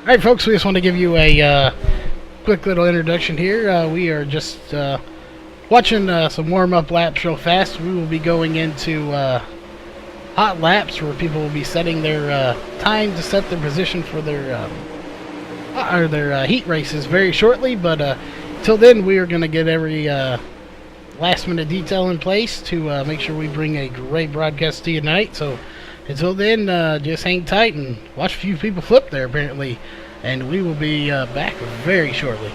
Alright folks, we just want to give you a quick little introduction here. We are just watching some warm-up laps real fast. We will be going into hot laps where people will be setting their time to set their position for their heat races very shortly, but till then we are going to get every last minute detail in place to make sure we bring a great broadcast to you tonight. So until then, just hang tight and watch a few people flip there, apparently. And we will be back very shortly.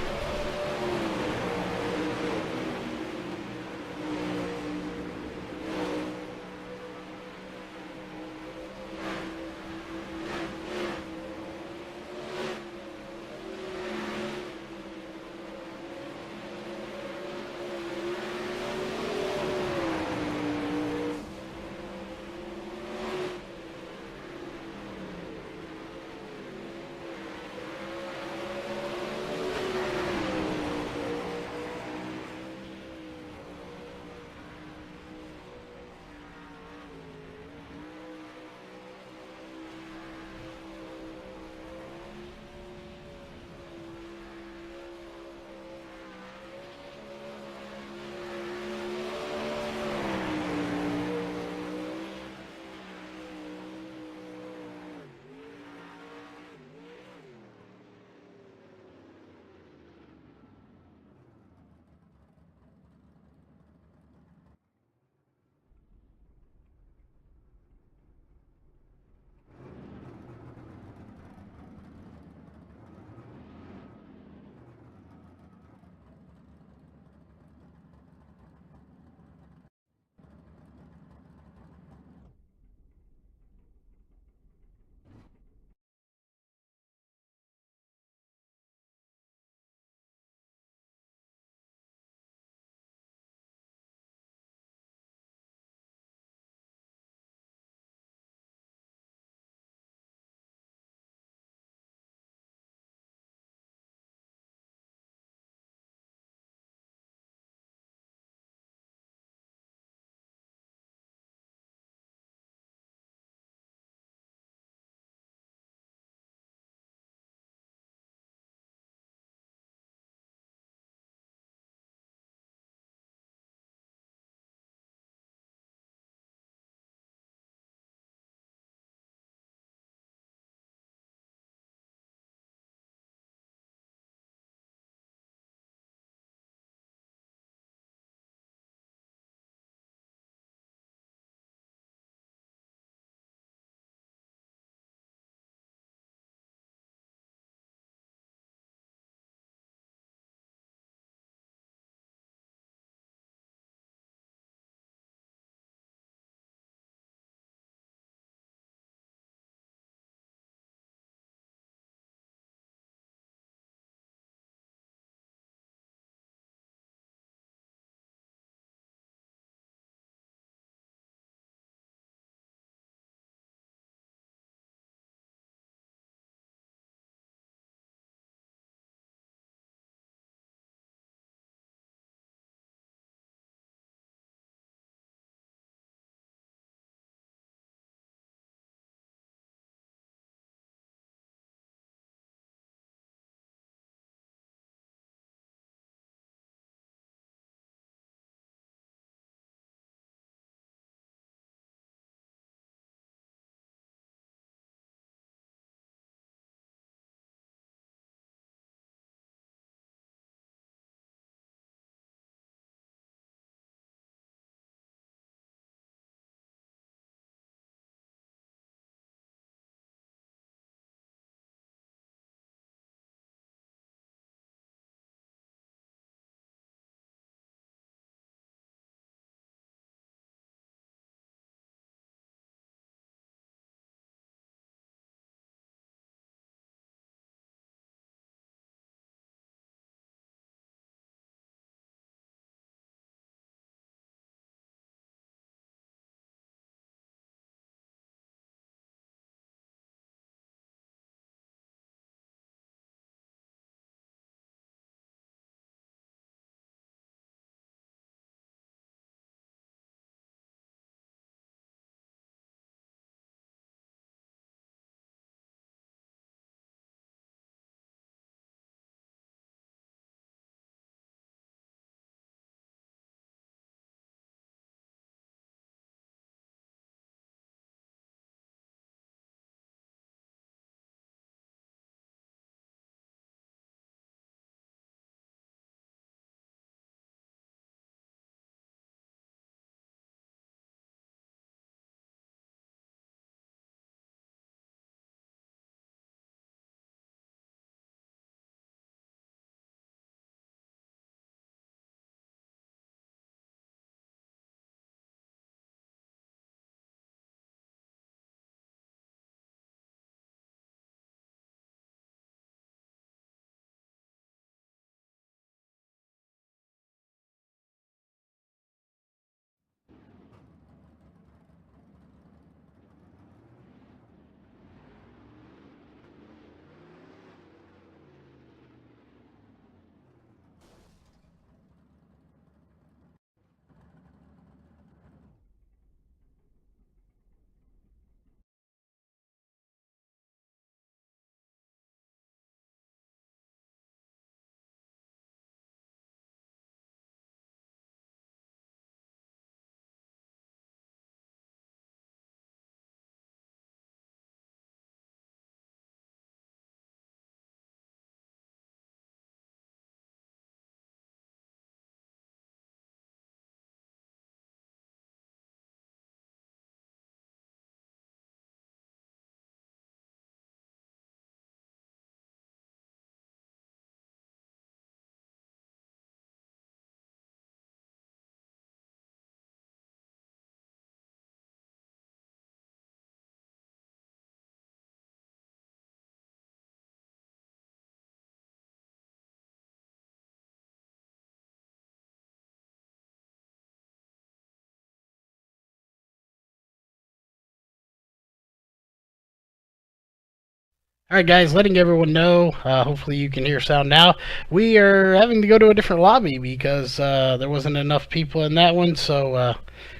Alright guys, letting everyone know, hopefully you can hear sound now. We are having to go to a different lobby because there wasn't enough people in that one, so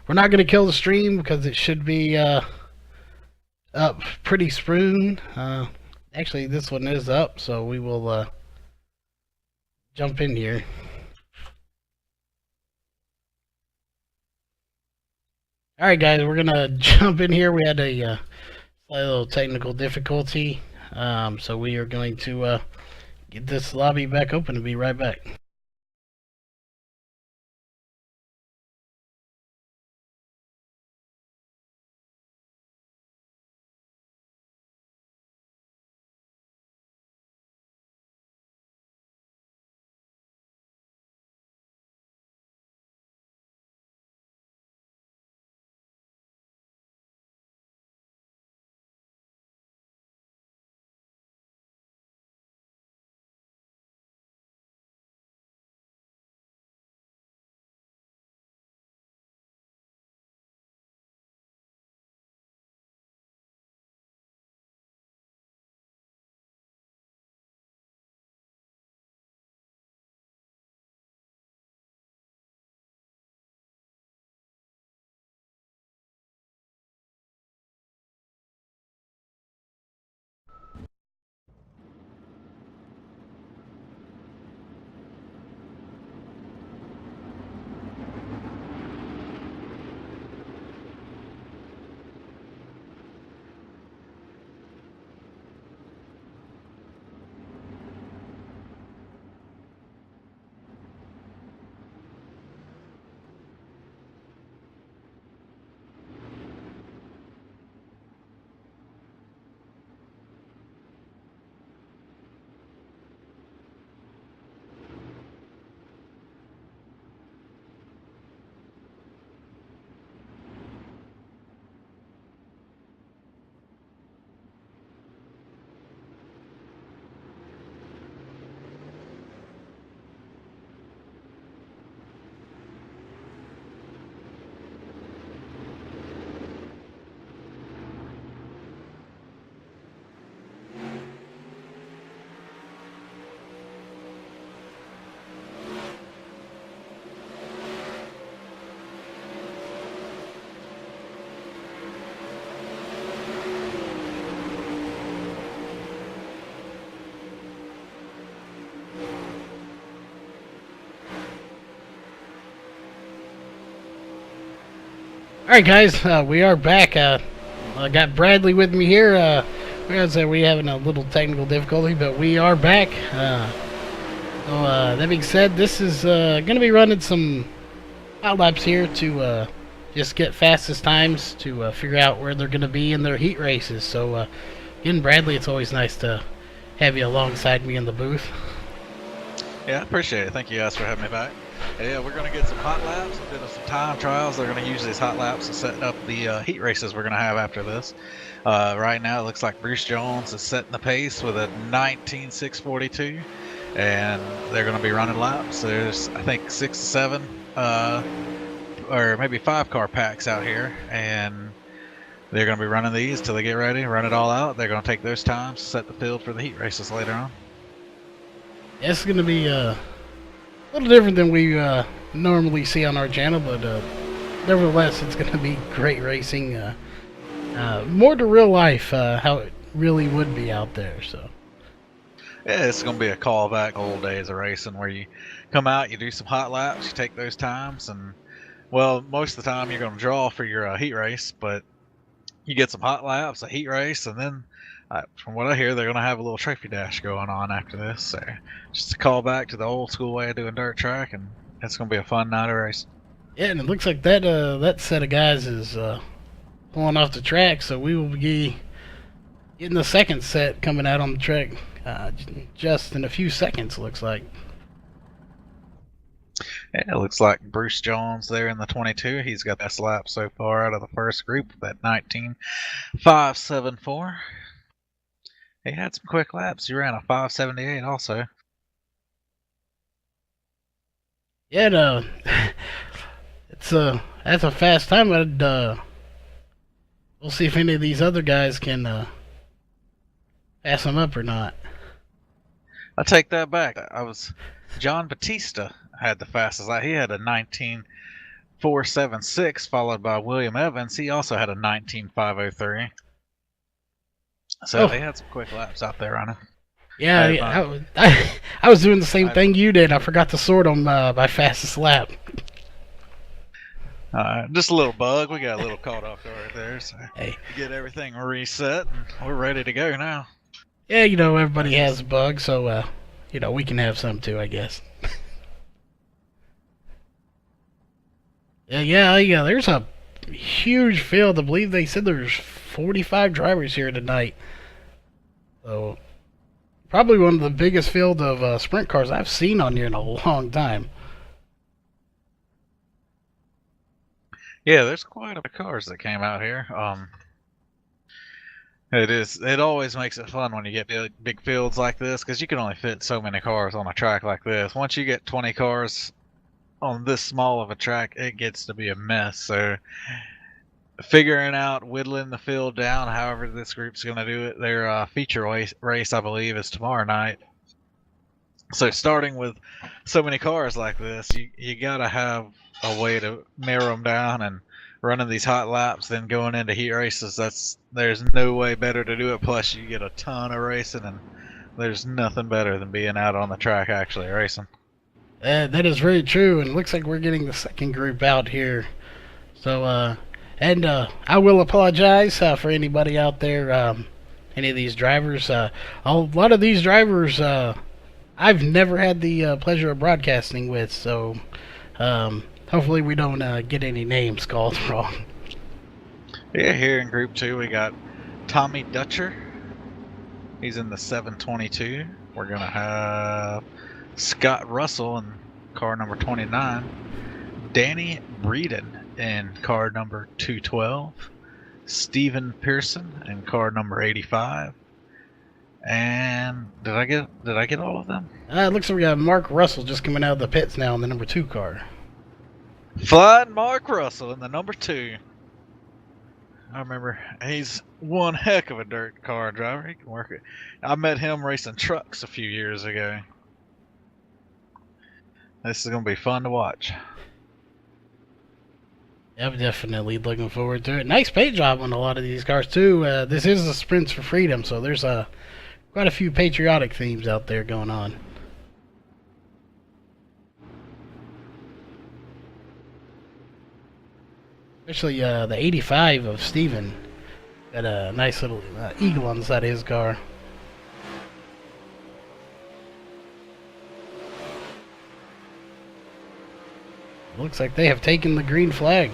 we're not going to kill the stream because it should be up pretty soon. Actually, this one is up, so we will jump in here. Alright guys, we're going to jump in here. We had a slight little technical difficulty, so we are going to get this lobby back open and be right back. Alright guys, we are back. I got Bradley with me here. We gotta say we're having a little technical difficulty, but we are back. That being said, this is going to be running some hot laps here to just get fastest times to figure out where they're going to be in their heat races. So again, Bradley, it's always nice to have you alongside me in the booth. Yeah, I appreciate it. Thank you guys for having me back. Yeah, we're going to get some hot laps, a bit of some time trials. They're going to use these hot laps to set up the heat races we're going to have after this. Right now, it looks like Bruce Jones is setting the pace with a 19.642, and they're going to be running laps. There's, I think, 6 to 7, or maybe 5 car packs out here, and they're going to be running these till they get ready, run it all out. They're going to take those times to set the field for the heat races later on. It's going to be a little different than we normally see on our channel, but nevertheless, it's going to be great racing. More to real life, how it really would be out there. So yeah, it's going to be a callback old days of racing where you come out, you do some hot laps, you take those times, and well, most of the time you're going to draw for your heat race, but you get some hot laps, a heat race, and then from what I hear, they're going to have a little trophy dash going on after this. So just a call back to the old school way of doing dirt track, and it's going to be a fun night of race. Yeah, and it looks like that that set of guys is pulling off the track, so we will be getting the second set coming out on the track just in a few seconds, looks like. Yeah, it looks like Bruce Jones there in the 22. He's got the best lap so far out of the first group, that 19.574. He had some quick laps. He ran a 578 also. Yeah, no, that's a fast time. We'll see if any of these other guys can pass him up or not? I take that back. I was John Batista had the fastest lap. He had a 19.476, followed by William Evans. He also had a 19.503. So Oh, they had some quick laps out there running. yeah, Hey, yeah. fun. I was doing the same I, thing you did. I forgot to sort them by fastest lap. just a little bug. We got a little caught off guard there. So Hey, get everything reset, and we're ready to go now. yeah, everybody That's has just bugs, so we can have some too, I guess. Yeah. There's a huge field. I believe they said there's 45 drivers here tonight. So probably one of the biggest field of sprint cars I've seen on here in a long time. yeah. There's quite a few cars that came out here. It is. It always makes it fun when you get big fields like this because you can only fit so many cars on a track like this. Once you get 20 cars on this small of a track, it gets to be a mess. So figuring out whittling the field down, however this group's going to do it, their feature race, I believe, is tomorrow night. So starting with so many cars like this, you gotta have a way to narrow them down and running these hot laps, then going into heat races. There's no way better to do it. Plus, you get a ton of racing, and there's nothing better than being out on the track actually racing. That is very true, and it looks like we're getting the second group out here. So, I will apologize for anybody out there, any of these drivers. A lot of these drivers I've never had the pleasure of broadcasting with, so hopefully we don't get any names called wrong. Yeah, here in Group 2 we got Tommy Dutcher. He's in the 722. We're gonna have Scott Russell in car number 29. Danny Breeden in car number 212. Stephen Pearson in car number 85. And did I get all of them? It looks like we got Mark Russell just coming out of the pits now in the number 2 car. Flying Mark Russell in the number 2. I remember he's one heck of a dirt car driver. He can work it. I met him racing trucks a few years ago. This is going to be fun to watch. I'm definitely looking forward to it. Nice paint job on a lot of these cars too. This is the Sprints for Freedom, so there's quite a few patriotic themes out there going on. Especially the 85 of Steven. Got a nice little eagle on the side of his car. Looks like they have taken the green flag.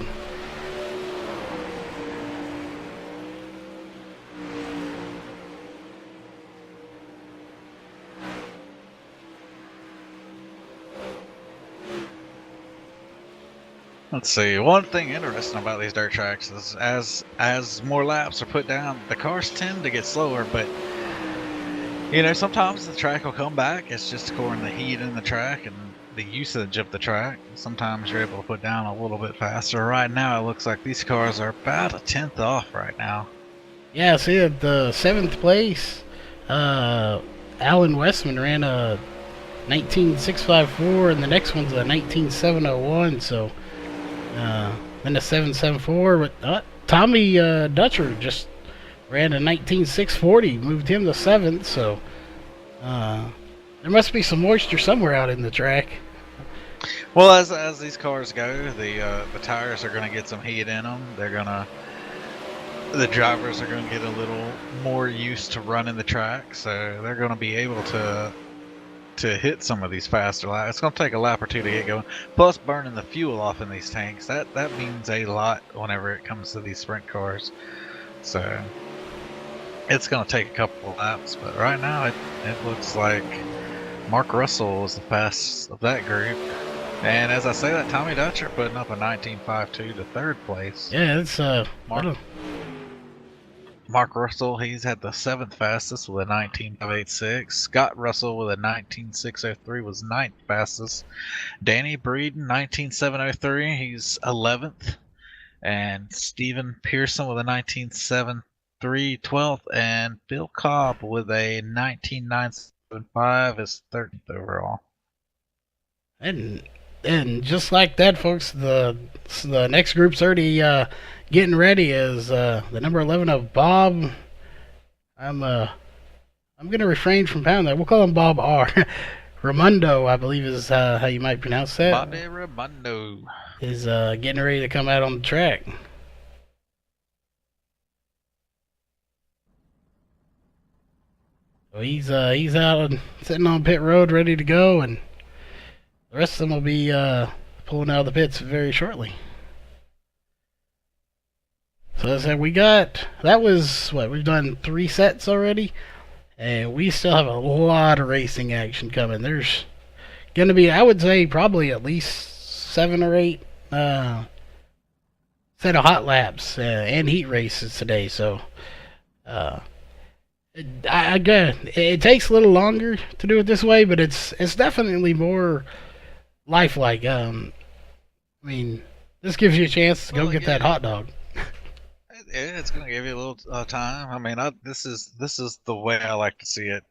Let's see. One thing interesting about these dirt tracks is as more laps are put down, the cars tend to get slower, but sometimes the track will come back. It's just according to the heat in the track and the usage of the track. Sometimes you're able to put down a little bit faster. Right now, it looks like these cars are about a tenth off right now. Yeah, see at the 7th place, Alan Westman ran a 19.654, and the next one's a 19.701. So, then a 7.74. But Tommy Dutcher just ran a 19.640, moved him to 7th. So, there must be some moisture somewhere out in the track. Well, as these cars go, the tires are going to get some heat in them. The drivers are going to get a little more used to running the track, so they're going to be able to hit some of these faster laps. It's going to take a lap or two to get going. Plus, burning the fuel off in these tanks, that means a lot whenever it comes to these sprint cars. So it's going to take a couple of laps, but right now it looks like Mark Russell is the fastest of that group. And as I say that, Tommy Dutcher putting up a 19.52 to 3rd place. Yeah, it's Mark Russell, he's had the 7th fastest with a 19.586. Scott Russell with a 19.603 was 9th fastest. Danny Breeden, 19.703, he's 11th. And Stephen Pearson with a 19.7 3/12th, and Bill Cobb with a 19.975 is 13th overall. And just like that, folks, the next group's already getting ready. Is the number 11 of Bob. I'm gonna refrain from pounding that. We'll call him Bob R. Ramundo, I believe is how you might pronounce that. Bobby Ramundo is getting ready to come out on the track. So he's out sitting on pit road, ready to go, and the rest of them will be pulling out of the pits very shortly. So as I said, that was what we've done 3 sets already, and we still have a lot of racing action coming. There's gonna be, I would say, probably at least 7 or 8 set of hot laps and heat races today. So it takes a little longer to do it this way, but it's definitely more lifelike. I mean, this gives you a chance to go get that hot dog. Yeah, it's gonna give you a little time. I mean, this is the way I like to see it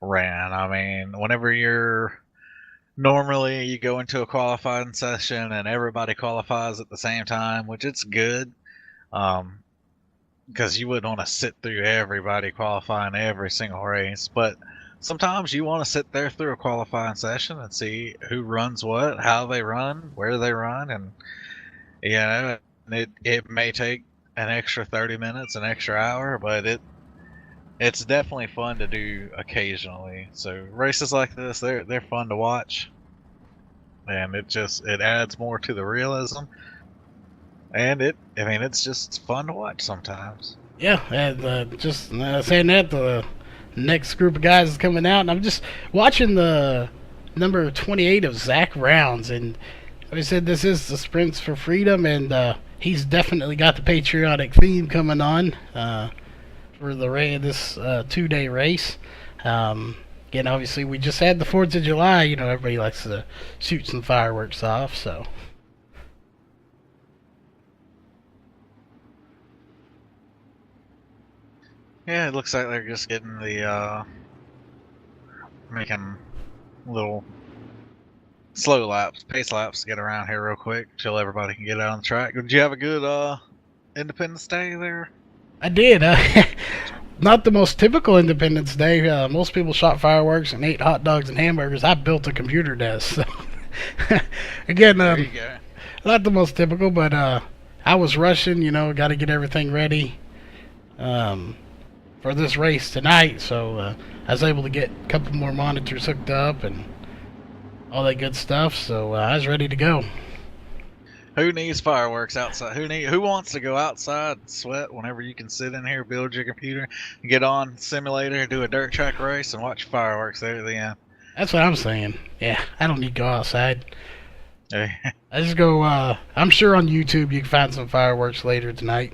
ran. I mean, whenever normally you go into a qualifying session and everybody qualifies at the same time, which it's good, because you wouldn't want to sit through everybody qualifying every single race. But sometimes you want to sit there through a qualifying session and see who runs what, how they run, where they run, and it may take an extra 30 minutes, an extra hour, but it's definitely fun to do occasionally. So races like this, they're fun to watch, and it adds more to the realism, and it's just fun to watch sometimes. Yeah, and just saying that, the next group of guys is coming out, and I'm just watching the number 28 of Zach Rounds, and like I said, this is the Sprints for Freedom, and he's definitely got the patriotic theme coming on for this 2-day race. Again, obviously, we just had the 4th of July. You know, everybody likes to shoot some fireworks off, so. Yeah, it looks like they're just getting making little slow laps, pace laps to get around here real quick till everybody can get out on the track. Did you have a good Independence Day there? I did. Not the most typical Independence Day. Most people shot fireworks and ate hot dogs and hamburgers. I built a computer desk. So again, there you go. Not the most typical, but I was rushing. You know, got to get everything ready for this race tonight. So I was able to get a couple more monitors hooked up and all that good stuff. So I was ready to go. Who needs fireworks outside? Who wants to go outside and sweat whenever you can sit in here, build your computer, get on simulator, do a dirt track race, and watch fireworks there at the end? That's what I'm saying. Yeah, I don't need to go outside. Hey. I just go, I'm sure on YouTube you can find some fireworks later tonight.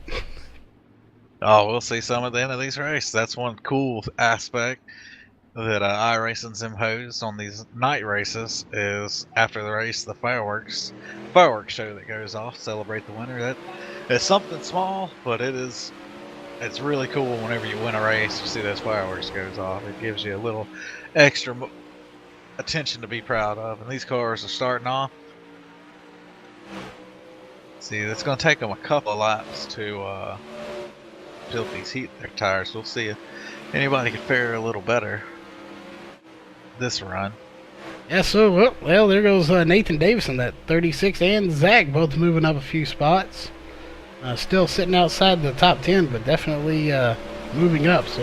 Oh, we'll see some at the end of these races. That's one cool aspect that iRacing's imposed on these night races is after the race, the fireworks show that goes off, celebrate the winner. It's something small, but it's really cool whenever you win a race, you see those fireworks goes off. It gives you a little extra attention to be proud of. And these cars are starting off. See, it's going to take them a couple of laps to build these their tires. We'll see if anybody can fare a little better this run. Yeah, so, well, there goes Nathan Davison, that 36, and Zach both moving up a few spots. Still sitting outside the top 10, but definitely moving up. So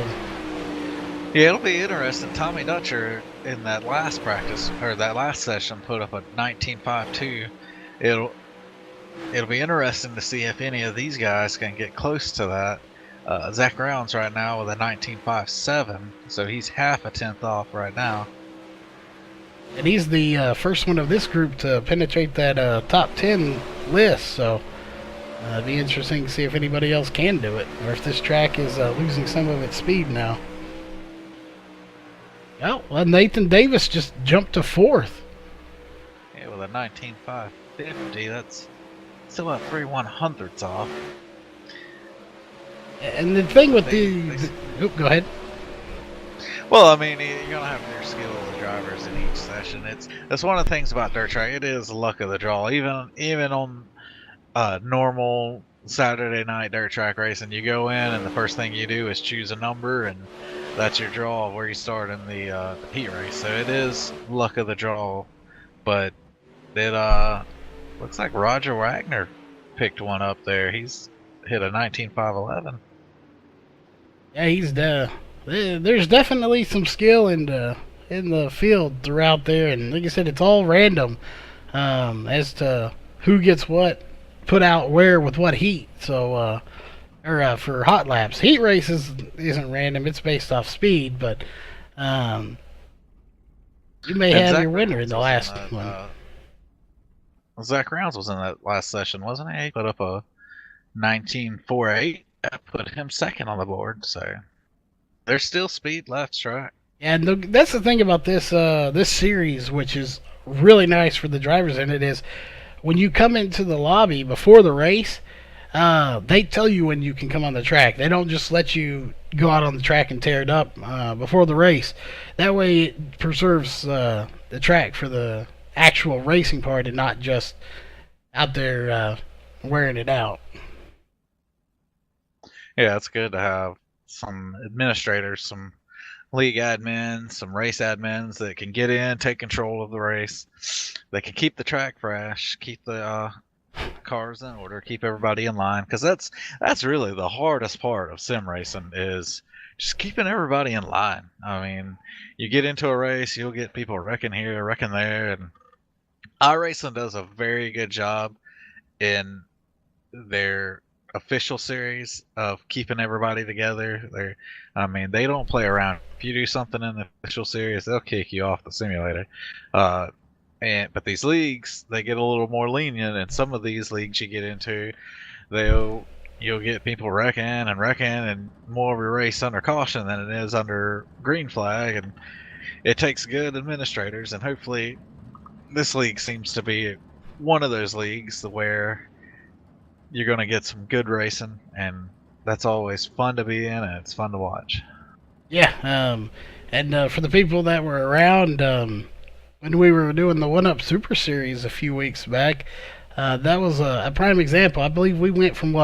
yeah, it'll be interesting. Tommy Dutcher in that last practice, or that last session, put up a 19.52. It'll be interesting to see if any of these guys can get close to that. Zach Rounds right now with a 19.57, so he's half a tenth off right now. And he's the first one of this group to penetrate that top 10 list, so it'll be interesting to see if anybody else can do it, or if this track is losing some of its speed now. Oh, well, Nathan Davis just jumped to 4th. Yeah, with a 19.550, that's still about 3/100ths off. And the thing with They oop, go ahead. Well, I mean, you're gonna have your skill of the drivers in each session. That's one of the things about dirt track. It is luck of the draw. Even on normal Saturday night dirt track racing, you go in and the first thing you do is choose a number, and that's your draw of where you start in the heat race. So it is luck of the draw. But it looks like Roger Wagner picked one up there. He's hit a 19.511. Yeah, he's there's definitely some skill in the field throughout there, and like I said, it's all random as to who gets what put out where with what heat. So, for hot laps, heat races isn't random; it's based off speed. But um, you may And have Zach your winner in Rounds the was last that, one. Zach Rounds was in that last session, wasn't he? He put up a 19.48. That put him second on the board. So there's still speed left, track. Yeah, and that's the thing about this series, which is really nice for the drivers in it, is when you come into the lobby before the race, they tell you when you can come on the track. They don't just let you go out on the track and tear it up before the race. That way, it preserves the track for the actual racing part and not just out there wearing it out. Yeah, it's good to have some administrators, some league admins, some race admins that can get in, take control of the race. They can keep the track fresh, keep the cars in order, keep everybody in line. Because that's really the hardest part of sim racing is just keeping everybody in line. I mean, you get into a race, you'll get people wrecking here, wrecking there, and iRacing does a very good job in their official series of keeping everybody together. I mean, they don't play around. If you do something in the official series, they'll kick you off the simulator. But these leagues, they get a little more lenient, and some of these leagues you get into, you'll get people wrecking and more of a race under caution than it is under green flag, and it takes good administrators, and hopefully this league seems to be one of those leagues where you're going to get some good racing, and that's always fun to be in, and it's fun to watch. Yeah, and for the people that were around when we were doing the One Up Super Series a few weeks back, that was a prime example. I believe we went from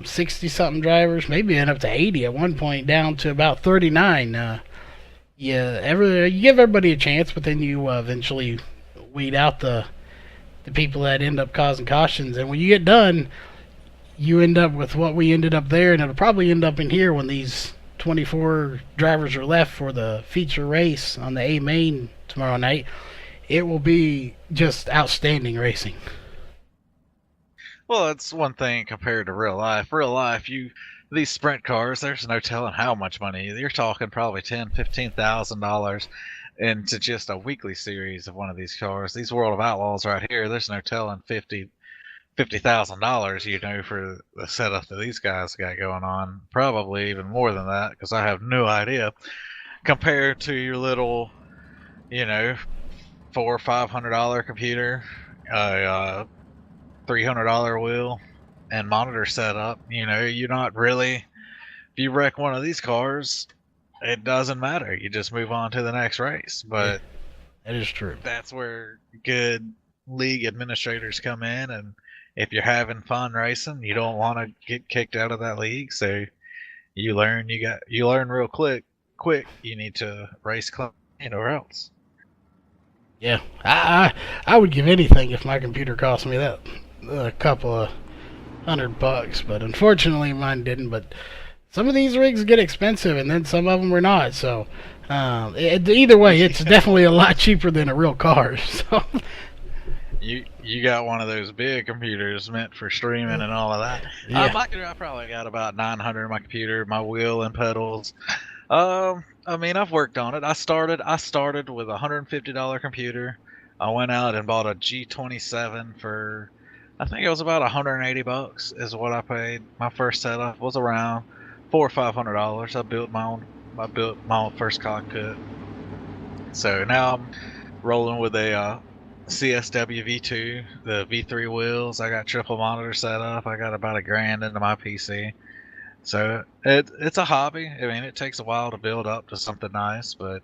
60 something drivers, maybe up to 80 at one point, down to about 39. You give everybody a chance, but then you eventually weed out the people that end up causing cautions. And when you get done, you end up with what we ended up there, and it'll probably end up in here when these 24 drivers are left for the feature race on the A main tomorrow night. It will be just outstanding racing. Well, it's one thing compared to real life. Real life, these sprint cars, there's no telling how much money. You're talking probably $10,000-$15,000 into just a weekly series of one of these cars. These World of Outlaws right here, there's no telling $50,000, for the setup that these guys got going on. Probably even more than that, because I have no idea. Compared to your little, $400 or $500 computer, $300 wheel, and monitor setup. You're not really. If you wreck one of these cars, it doesn't matter. You just move on to the next race. But that is true. That's where good league administrators come in, and if you're having fun racing, you don't want to get kicked out of that league. So you learn real quick. You need to race clean or else. Yeah, I would give anything if my computer cost me that a couple of $100, but unfortunately mine didn't. But some of these rigs get expensive, and then some of them are not. So either way, it's definitely a lot cheaper than a real car. So you got one of those big computers meant for streaming and all of that. Yeah. I probably got about 900 in my computer, my wheel and pedals. I've worked on it. I started with a $150 computer. I went out and bought a G27 for, I think it was about $180 is what I paid. My first setup was around $400 or $500. I built my own first cockpit. So now I'm rolling with a CSW V2, the V3 wheels. I got triple monitor set up. I got about $1,000 into my PC. So it's a hobby. I mean, it takes a while to build up to something nice, but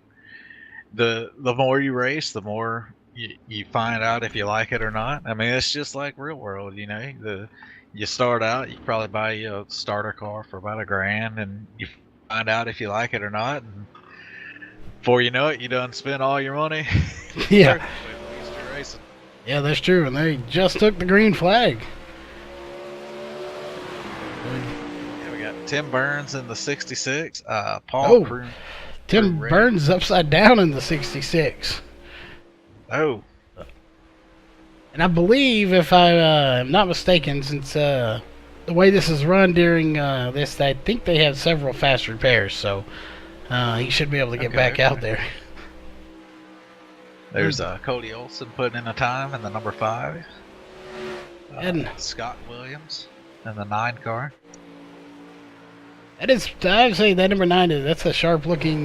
the more you race, the more you find out if you like it or not. I mean, it's just like real world, you know. You start out, you probably buy you a starter car for about $1,000, and you find out if you like it or not. And before you know it, you done spent all your money. Yeah. Racing. Yeah, that's true. And they just took the green flag. Yeah, we got Tim Burns in the '66. Paul Oh, Crew. Tim Burns upside down in the 66. Oh. And I believe, if I am not mistaken, since the way this is run during this, I think they have several fast repairs, so he should be able to get back out there. There's Cody Olson putting in a time in the number 5. And Scott Williams in the 9 car. That is, I would say that number 9 that's a sharp looking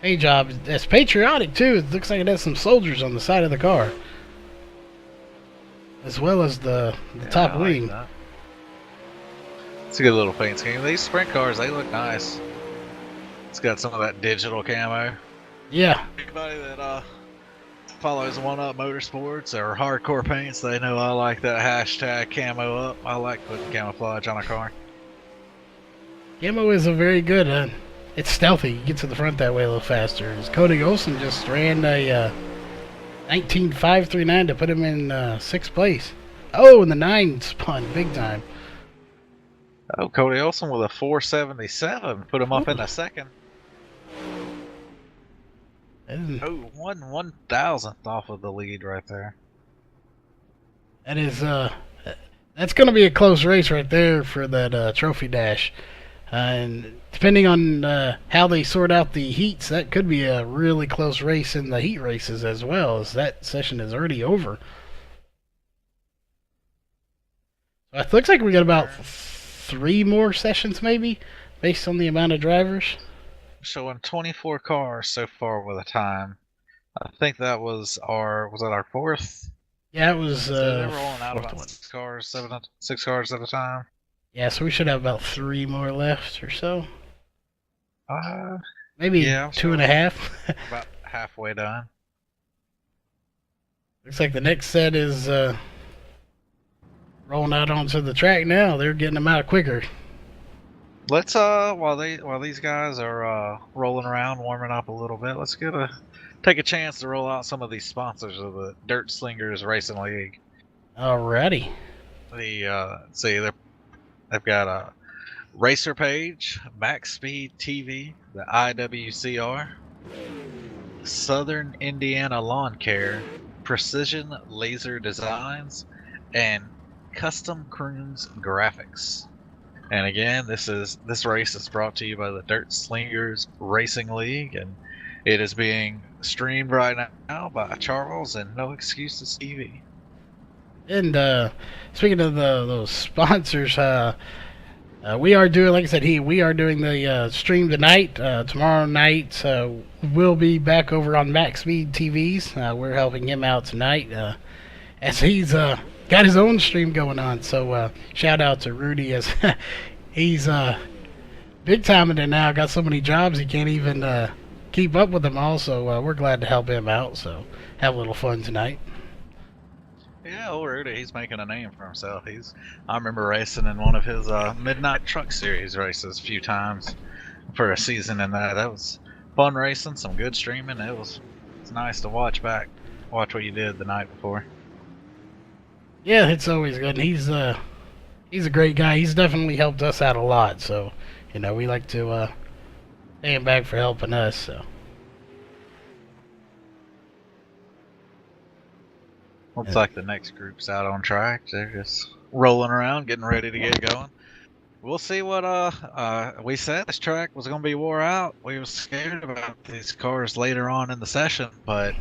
paint job. It's patriotic too. It looks like it has some soldiers on the side of the car, as well as the top wing. Like it's a good little paint scheme. These sprint cars, they look nice. It's got some of that digital camo. Yeah. Anybody that follows One Up Motorsports or hardcore paints, they know I like that hashtag camo up. I like putting camouflage on a car. Camo is a very good. It's stealthy. You get to the front that way a little faster. As Cody Olson just ran a 19.539 to put him in 6th place. Oh, and the 9 spun big time. Oh, Cody Olson with a 477 put him up in a 2nd. Oh, 1/1000th off of the lead right there. That is that's going to be a close race right there for that trophy dash. And depending on how they sort out the heats, that could be a really close race in the heat races as well, as that session is already over. So it looks like we got about 3 more sessions maybe, based on the amount of drivers. Showing 24 cars so far with a time. I think that was our 4th? Yeah, it was so they were rolling out about 6 cars at a time. Yeah, so we should have about 3 more left or so. Maybe yeah, 2.5. About halfway done. Looks like the next set is rolling out onto the track now. They're getting them out quicker. Let's while these guys are rolling around, warming up a little bit, let's take a chance to roll out some of these sponsors of the Dirt Slingers Racing League. Alrighty. They've got a Racer Page, Max Speed TV, the IWCR, Southern Indiana Lawn Care, Precision Laser Designs, and Custom Crooms Graphics. And again, this race is brought to you by the Dirt Slingers Racing League, and it is being streamed right now by Charles and No Excuses TV. And speaking of those sponsors, we are doing, like I said, we are doing the stream tonight. Tomorrow night, we'll be back over on Max Speed TVs. We're helping him out tonight, as he's got his own stream going on. So shout out to Rudy, as he's big time in it now. Got so many jobs he can't even keep up with them all. So we're glad to help him out. So have a little fun tonight. Yeah, old Rudy, he's making a name for himself. I remember racing in one of his Midnight Truck Series races a few times for a season, and that was fun racing, some good streaming. It's nice to watch what you did the night before. Yeah, it's always good. And he's a great guy. He's definitely helped us out a lot. So, we like to pay him back for helping us. So. Looks like the next group's out on track. They're just rolling around, getting ready to get going. We'll see what we said this track was going to be wore out. We were scared about these cars later on in the session, but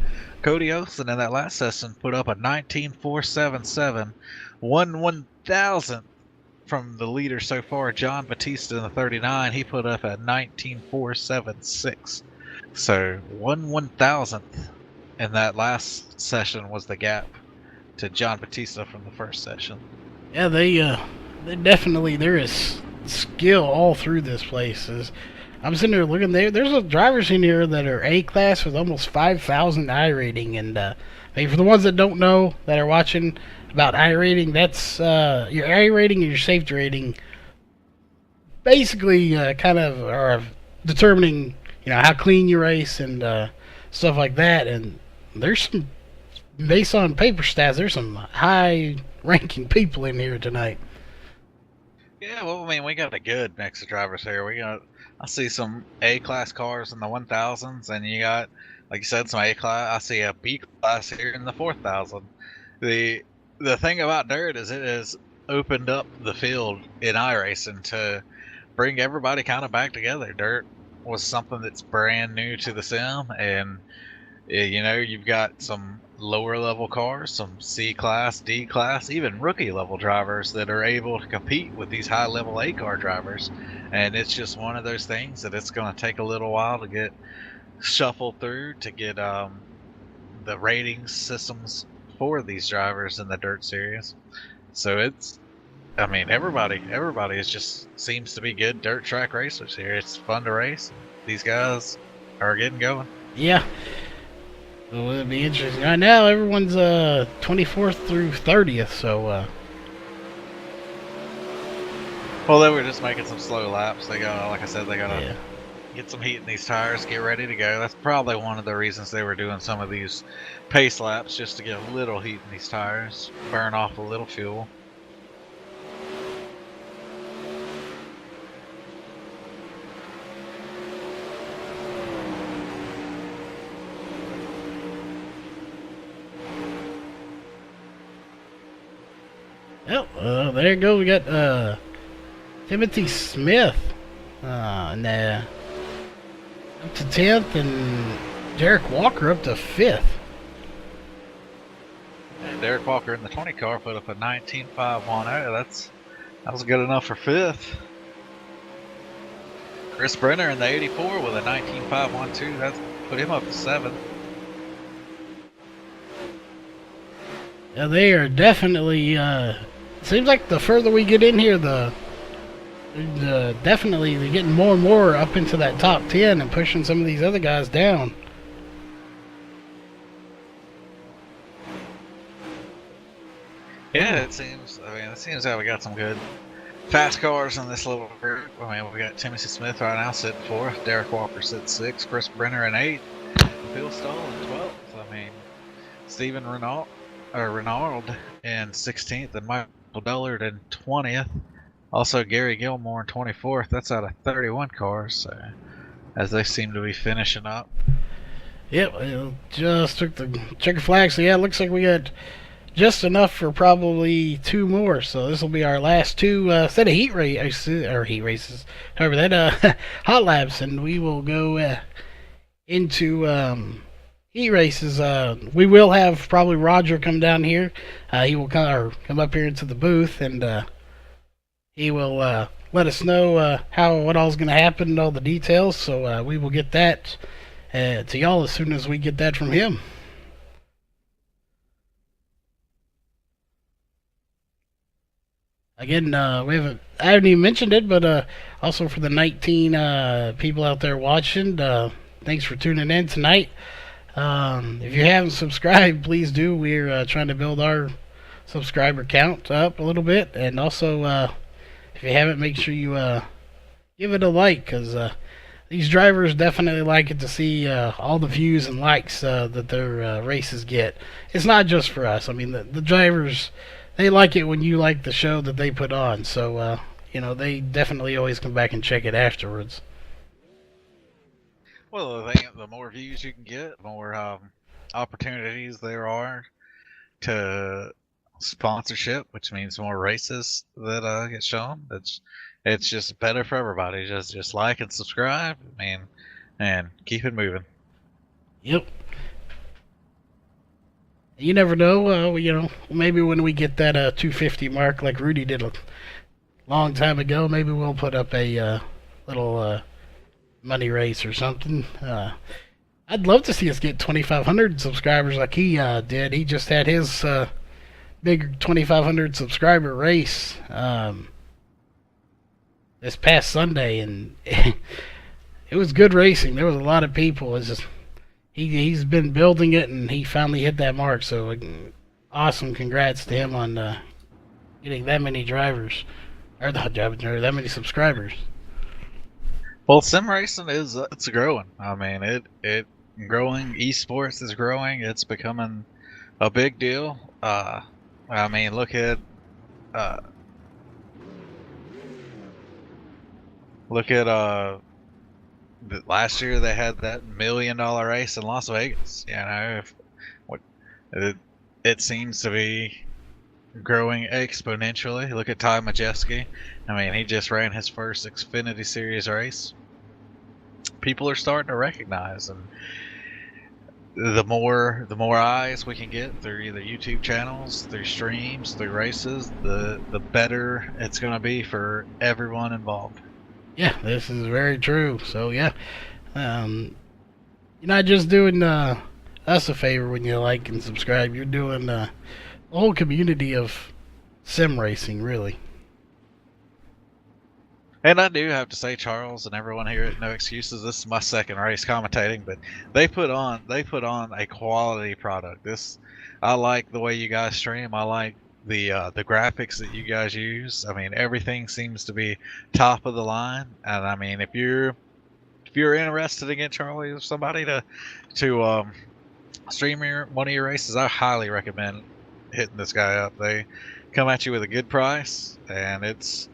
Cody Olson in that last session put up a 19.477, 1/1000th from the leader so far, John Batista in the 39. He put up a 19.476, so 1/1000th and that last session was the gap to John Batista from the first session. Yeah, they definitely, there is skill all through this place. I'm sitting there looking there. There's drivers in here that are A class with almost 5,000 I rating, and for the ones that don't know that are watching about I rating, that's your I rating and your safety rating. Basically, kind of are determining how clean you race and stuff like that. And there's some, based on paper stats, there's some high-ranking people in here tonight. Yeah, well, I mean, we got a good mix of drivers here. I see some A class cars in the 1000s, and you got, like you said, some A class. I see a B class here in the 4000. The thing about dirt is it has opened up the field in iRacing to bring everybody kind of back together. Dirt was something that's brand new to the sim, and you've got some lower level cars, some C class, D class, even rookie level drivers that are able to compete with these high level A car drivers. And it's just one of those things that it's going to take a little while to get shuffled through to get the rating systems for these drivers in the dirt series. So everybody is just seems to be good dirt track racers here. It's fun to race. These guys are getting going. Yeah. Well, it'll be interesting. Right now, everyone's 24th through 30th, so well, they were just making some slow laps. They got, like I said, they gotta get some heat in these tires, get ready to go. That's probably one of the reasons they were doing some of these pace laps, just to get a little heat in these tires, burn off a little fuel. Oh, there you go. We got Timothy Smith and, up to 10th, and Derek Walker up to 5th. And Derek Walker in the 20 car put up a 19.510. That was good enough for 5th. Chris Brenner in the 84 with a 19.512. That put him up to 7th. Yeah, they are definitely. Seems like the further we get in here, definitely they're getting more and more up into that top 10 and pushing some of these other guys down. Yeah, it seems that we got some good fast cars in this little group. I mean, we got Timothy Smith right now sitting 4th, Derek Walker sits 6th, Chris Brenner in 8th, Phil Stoll in 12th. I mean, Stephen Renard in 16th, and Michael Dullard in 20th. Also, Gary Gilmore in 24th. That's out of 31 cars, so as they seem to be finishing up. Yep, just took the checker flag. So yeah, it looks like we got just enough for probably 2 more. So this will be our last 2 set of heat races. However, that hot laps, and we will go into heat races. We will have probably Roger come down here. He will come up here into the booth, and he will let us know what all's going to happen and all the details. So we will get that to y'all as soon as we get that from him. Again, I haven't even mentioned it, but also for the 19 people out there watching, thanks for tuning in tonight. If you haven't subscribed, please do. We're trying to build our subscriber count up a little bit, and also if you haven't, make sure you give it a like, because these drivers definitely like it to see all the views and likes that their races get. It's not just for us. I mean, the drivers, they like it when you like the show that they put on, so they definitely always come back and check it afterwards. Well, the more views you can get, the more opportunities there are to sponsorship, which means more races that get shown. It's just better for everybody. Just like and subscribe, and keep it moving. Yep. You never know. Maybe when we get that 250 mark, like Rudy did a long time ago, maybe we'll put up a little money race or something. I'd love to see us get 2,500 subscribers like he did. He just had his big 2,500 subscriber race this past Sunday, and it was good racing. There was a lot of people. It's just he's been building it, and he finally hit that mark. So awesome! Congrats to him on getting that many drivers, or not drivers, or that many subscribers. Well, sim racing is it's growing. I mean, it growing. Esports is growing. It's becoming a big deal. I mean, look at uh, last year they had that $1 million race in Las Vegas. You know, what it seems to be growing exponentially. Look at Ty Majeski. I mean, he just ran his first Xfinity Series race. People are starting to recognize, and the more eyes we can get through either YouTube channels, through streams, through races, the better it's going to be for everyone involved. Yeah, this is very true. So yeah, you're not just doing us a favor when you like and subscribe. You're doing the whole community of sim racing, really. And I do have to say, Charles and everyone here at No Excuses, this is my second race commentating, but they put on a quality product. I like the way you guys stream. I like the graphics that you guys use. I mean, everything seems to be top of the line. And I mean, if you're interested in getting Charlie or somebody to stream one of your races, I highly recommend hitting this guy up. They come at you with a good price, and it's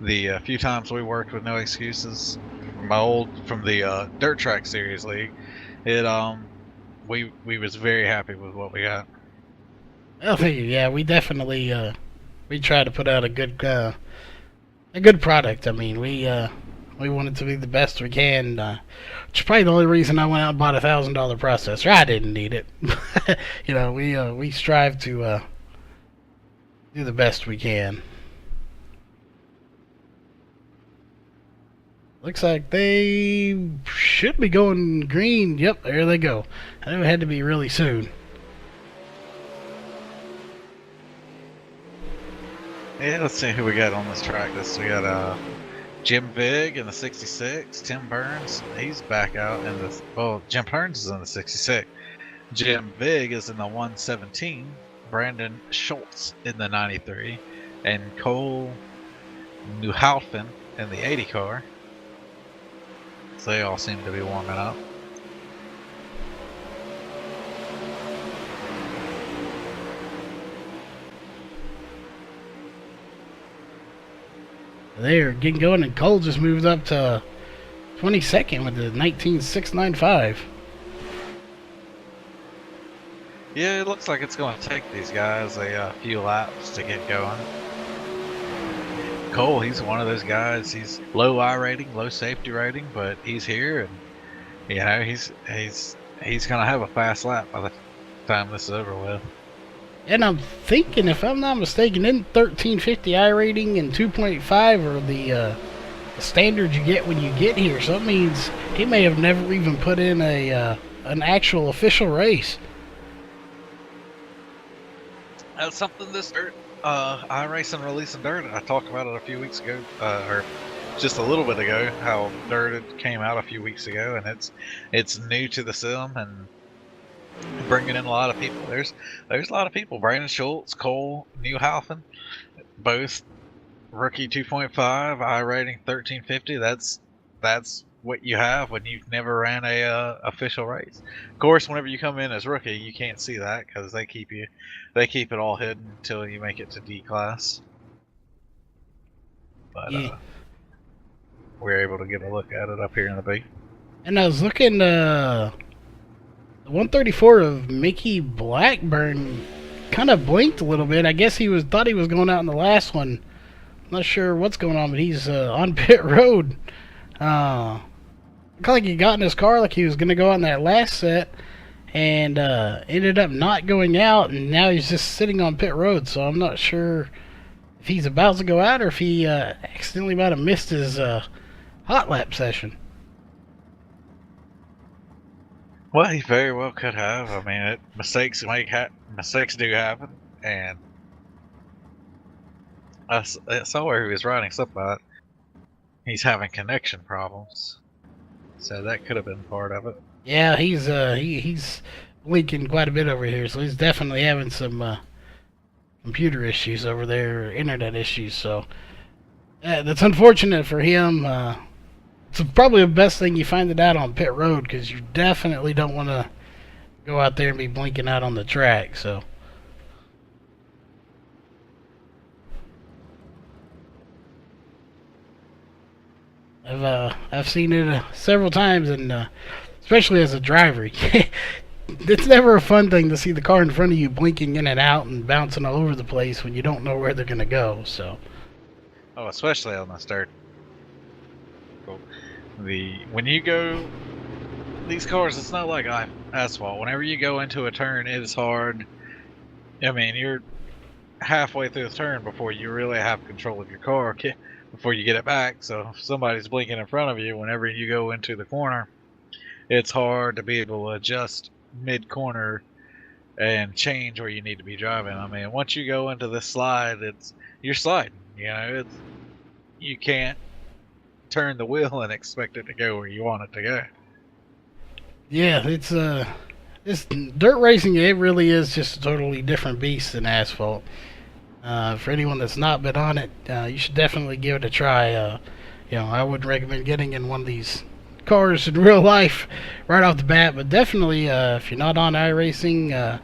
the few times we worked with No Excuses from the Dirt Track Series League, we was very happy with what we got. Well, thank you. Yeah, we definitely we try to put out a good product. I mean, we want it to be the best we can. Which is probably the only reason I went out and bought $1,000 processor. I didn't need it. You know, we strive to do the best we can. Looks like they should be going green. Yep, there they go. I knew it had to be really soon. Yeah, let's see who we got on this track. We got Jim Vig in the 66. Tim Burns, he's back out in the. Well, Jim Burns is in the 66. Jim Vig is in the 117. Brandon Schultz in the 93, and Cole Newhaufen in the 80 car. So they all seem to be warming up. They're getting going, and Cole just moved up to 22nd with the 19695. Yeah, it looks like it's going to take these guys a few laps to get going. Cole, he's one of those guys. He's low I rating, low safety rating, but he's here, and you know he's going to have a fast lap by the time this is over with. And I'm thinking, if I'm not mistaken, in 1350 I rating and 2.5 are the standards you get when you get here. So that means he may have never even put in an actual official race. That's something this dirt, iRacing releasing dirt. I talked about it a few weeks ago, or just a little bit ago, how dirt came out a few weeks ago, and it's new to the sim and bringing in a lot of people. There's a lot of people. Brandon Schultz, Cole Newhaufen, both rookie 2.5, I rating 1350. That's what you have when you've never ran a official race. Of course, whenever you come in as rookie, you can't see that because they keep it all hidden until you make it to D class. But Yeah. we're able to get a look at it up here in the B. And I was looking, the 134 of Mickey Blackburn kind of blinked a little bit. I guess thought he was going out in the last one. Not sure what's going on, but he's on pit road. Looked like he got in his car like he was going to go out in that last set, and ended up not going out, and now he's just sitting on pit road. So I'm not sure if he's about to go out or if he accidentally might have missed his hot lap session. Well, he very well could have. I mean, mistakes do happen, and I saw where he was writing something about he's having connection problems, so that could have been part of it. Yeah, he's leaking quite a bit over here, so he's definitely having some computer issues over there, internet issues. So that's unfortunate for him. It's probably the best thing you find it out on pit road because you definitely don't want to go out there and be blinking out on the track. So. I've seen it several times, and especially as a driver, it's never a fun thing to see the car in front of you blinking in and out and bouncing all over the place when you don't know where they're gonna go. So Oh, especially on the start. When you go these cars, it's not like asphalt. Whenever you go into a turn, it is hard. I mean, you're halfway through the turn before you really have control of your car before you get it back. So if somebody's blinking in front of you whenever you go into the corner, it's hard to be able to adjust mid-corner and change where you need to be driving. I mean, once you go into this slide, you're sliding. You can't turn the wheel and expect it to go where you want it to go. yeah, it's dirt racing. It really is just a totally different beast than asphalt. For anyone that's not been on it, you should definitely give it a try. I would recommend getting in one of these cars in real life right off the bat, but definitely if you're not on iRacing,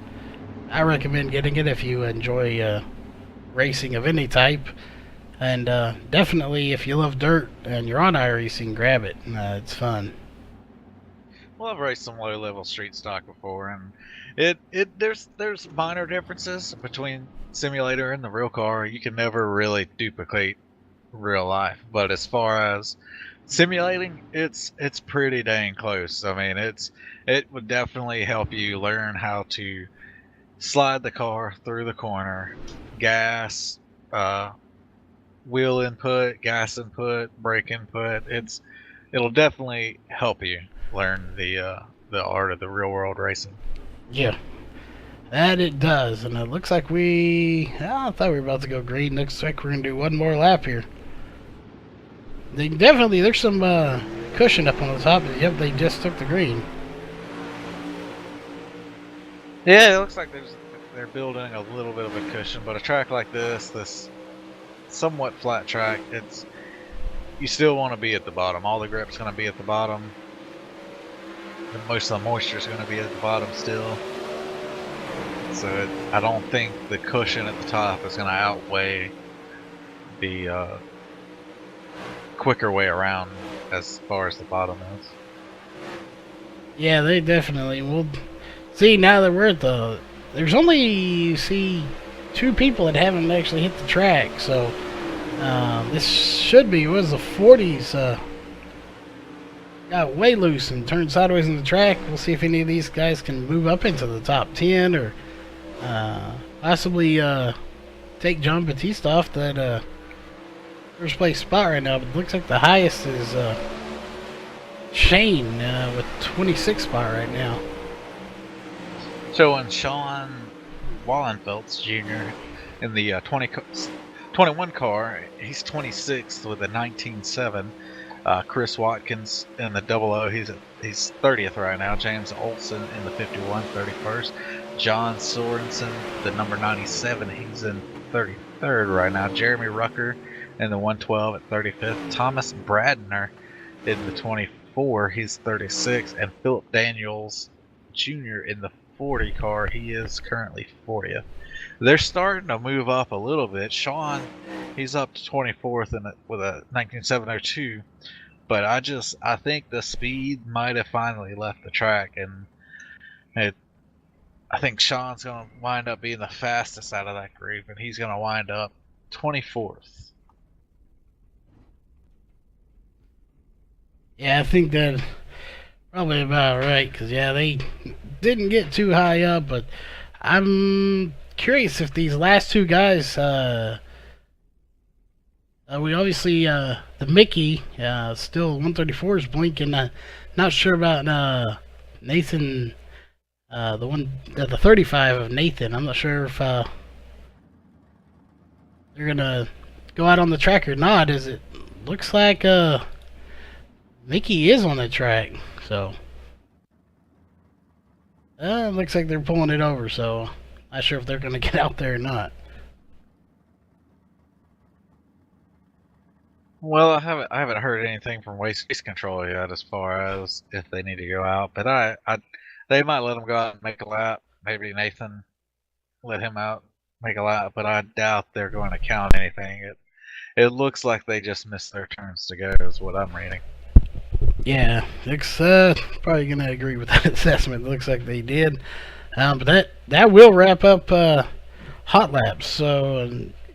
I recommend getting it if you enjoy racing of any type. And definitely if you love dirt and you're on iRacing, grab it. It's fun. Well, I've raced some low-level street stock before, and there's minor differences between simulator and the real car. You can never really duplicate real life, but as far as simulating, it's pretty dang close. I mean, it would definitely help you learn how to slide the car through the corner, gas, wheel input, gas input, brake input. It'll definitely help you learn the art of the real world racing. Yeah, that it does. And it looks like I thought we were about to go green. Looks like we're going to do one more lap here. There's some cushion up on the top. Yep, they just took the green. Yeah, it looks like they're building a little bit of a cushion, but a track like this somewhat flat track, you still want to be at the bottom. All the grip's going to be at the bottom. And most of the moisture is going to be at the bottom still. So I don't think the cushion at the top is going to outweigh the quicker way around as far as the bottom is. Yeah, they definitely will. See, now that we're at there's only, you see, 2 people that haven't actually hit the track, so this should be, what was the 40s, got way loose and turned sideways in the track. We'll see if any of these guys can move up into the top 10 or possibly take John Batista off that first place spot right now. But it looks like the highest is Shane with 26th spot right now. Showing Sean Wallenfelds Jr. in the 21 car. He's 26th with a 19.7. Chris Watkins in the 00, he's 30th right now. James Olsen in the 51, 31st. John Sorensen, the number 97, he's in 33rd right now. Jeremy Rucker in the 112 at 35th. Thomas Bradner in the 24, he's 36th. And Philip Daniels Jr. in the 40 car, he is currently 40th. They're starting to move up a little bit. Sean, he's up to 24th with a 19.702, but I think the speed might have finally left the track, and I think Sean's going to wind up being the fastest out of that group, and he's going to wind up 24th. Yeah, I think that probably about right, because they didn't get too high up, but I'm curious if these last 2 guys, we obviously, the Mickey, still 134 is blinking. Not sure about Nathan, the one, the 35 of Nathan. I'm not sure if they're gonna go out on the track or not. Is it looks like Mickey is on the track, so looks like they're pulling it over. So not sure if they're gonna get out there or not. Well, I haven't heard anything from Waste Control yet as far as if they need to go out, but they might let them go out and make a lap. Maybe Nathan let him out, make a lap, but I doubt they're going to count anything. It looks like they just missed their turns to go, is what I'm reading. Yeah, looks probably gonna agree with that assessment. Looks like they did, but that will wrap up hot laps. So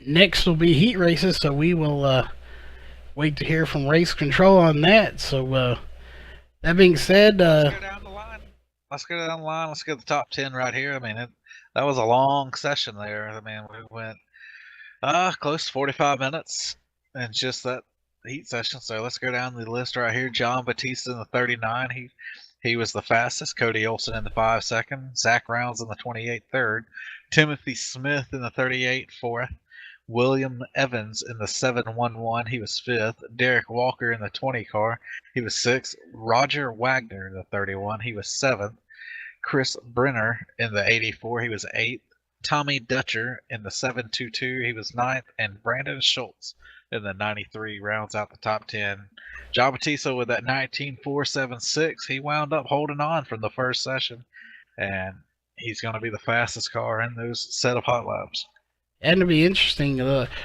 next will be heat races. So we will wait to hear from race control on that. So that being said, Let's go down the line. Let's go down the line. Let's get the top 10 right here. I mean, that was a long session there. I mean, we went close to 45 minutes and just that heat session. So let's go down the list right here. John Batista in the 39. He was the fastest. Cody Olsen in the 5 second. Zach Rounds in the 28 third. Timothy Smith in the 38 fourth. William Evans in the 711. He was fifth. Derek Walker in the 20 car. He was sixth. Roger Wagner in the 31. He was seventh. Chris Brenner in the 84. He was eighth. Tommy Dutcher in the 722. He was ninth. And Brandon Schultz in the 93 rounds out the top 10. John Batista with that 19.476. He wound up holding on from the first session. And he's going to be the fastest car in those set of hot laps. and it'll be interesting.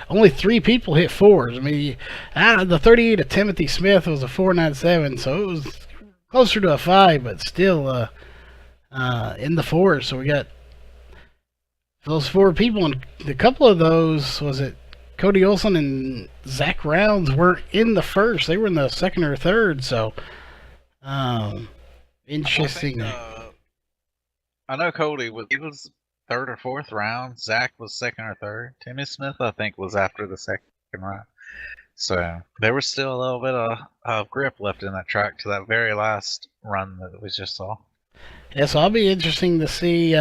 Only 3 people hit fours. I mean, the 38 of Timothy Smith was a 4.97, so it was closer to a 5, but still in the fours. So we got those 4 people, and a couple of those, was it Cody Olsen and Zach Rounds, weren't in the first. They were in the second or third. So interesting. I know Cody was third or fourth round. Zach was second or third. Timmy Smith, I think, was after the second round. So there was still a little bit of grip left in that track to that very last run that we just saw. Yeah, so I'll be interesting to see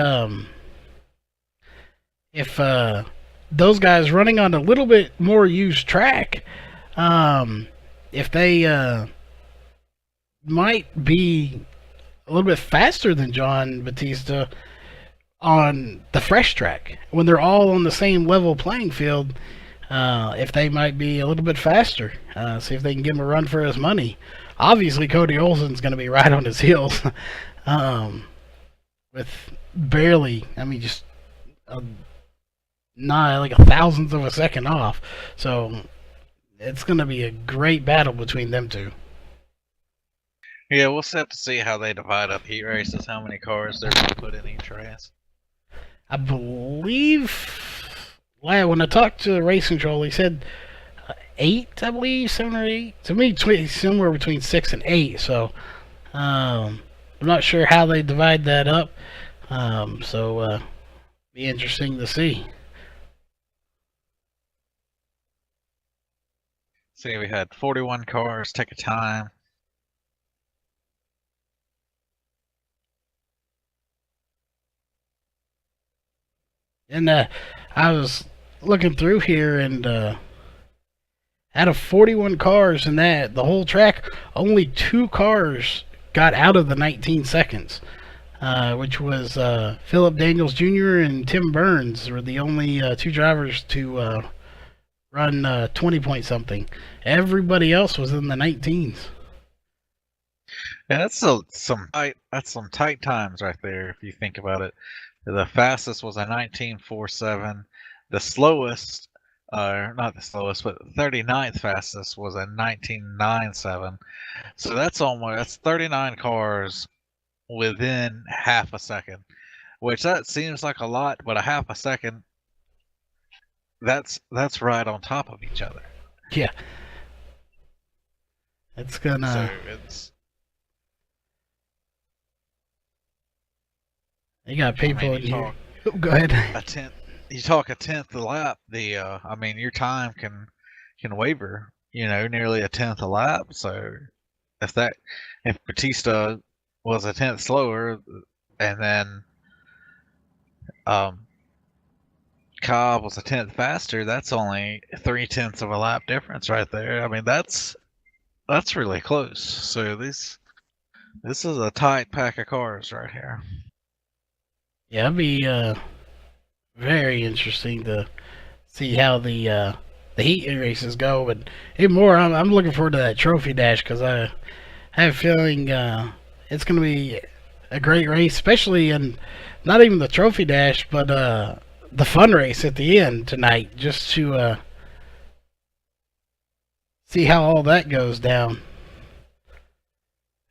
if those guys running on a little bit more used track, if they might be a little bit faster than John Batista on the fresh track when they're all on the same level playing field. If they might be a little bit faster, see if they can give him a run for his money. Obviously, Cody Olsen's going to be right on his heels with barely, I mean, just not like a thousandth of a second off. So it's going to be a great battle between them two. Yeah, we'll have to see how they divide up heat races, how many cars they're going to put in each race. I believe, when I talked to Race Control, he said 8, I believe, 7 or 8. To me, somewhere between 6 and 8. So I'm not sure how they divide that up. So be interesting to see. See, we had 41 cars take a time. And I was looking through here, and out of 41 cars in the whole track, only 2 cars got out of the 19 seconds, which was Philip Daniels Jr. and Tim Burns were the only 2 drivers to run 20 point something. Everybody else was in the 19s. Yeah, that's some tight times right there if you think about it. The fastest was a 19.47. The slowest, not the slowest, but 39th fastest was a 19.97. So that's 39 cars within half a second, which that seems like a lot, but a half a second, that's right on top of each other. Yeah. It's gonna. So it's. You got people in here. Go ahead. You talk a tenth a lap. I mean, your time can waver. Nearly a tenth a lap. So if Batista was a tenth slower, and then um, Cobb was a tenth faster. That's only 3/10 of a lap difference right there. I mean, that's really close. So this is a tight pack of cars right here. Yeah, it'd be very interesting to see how the heat races go. But even more, I'm looking forward to that trophy dash because I have a feeling it's going to be a great race, especially in not even the trophy dash, but the fun race at the end tonight, just to see how all that goes down.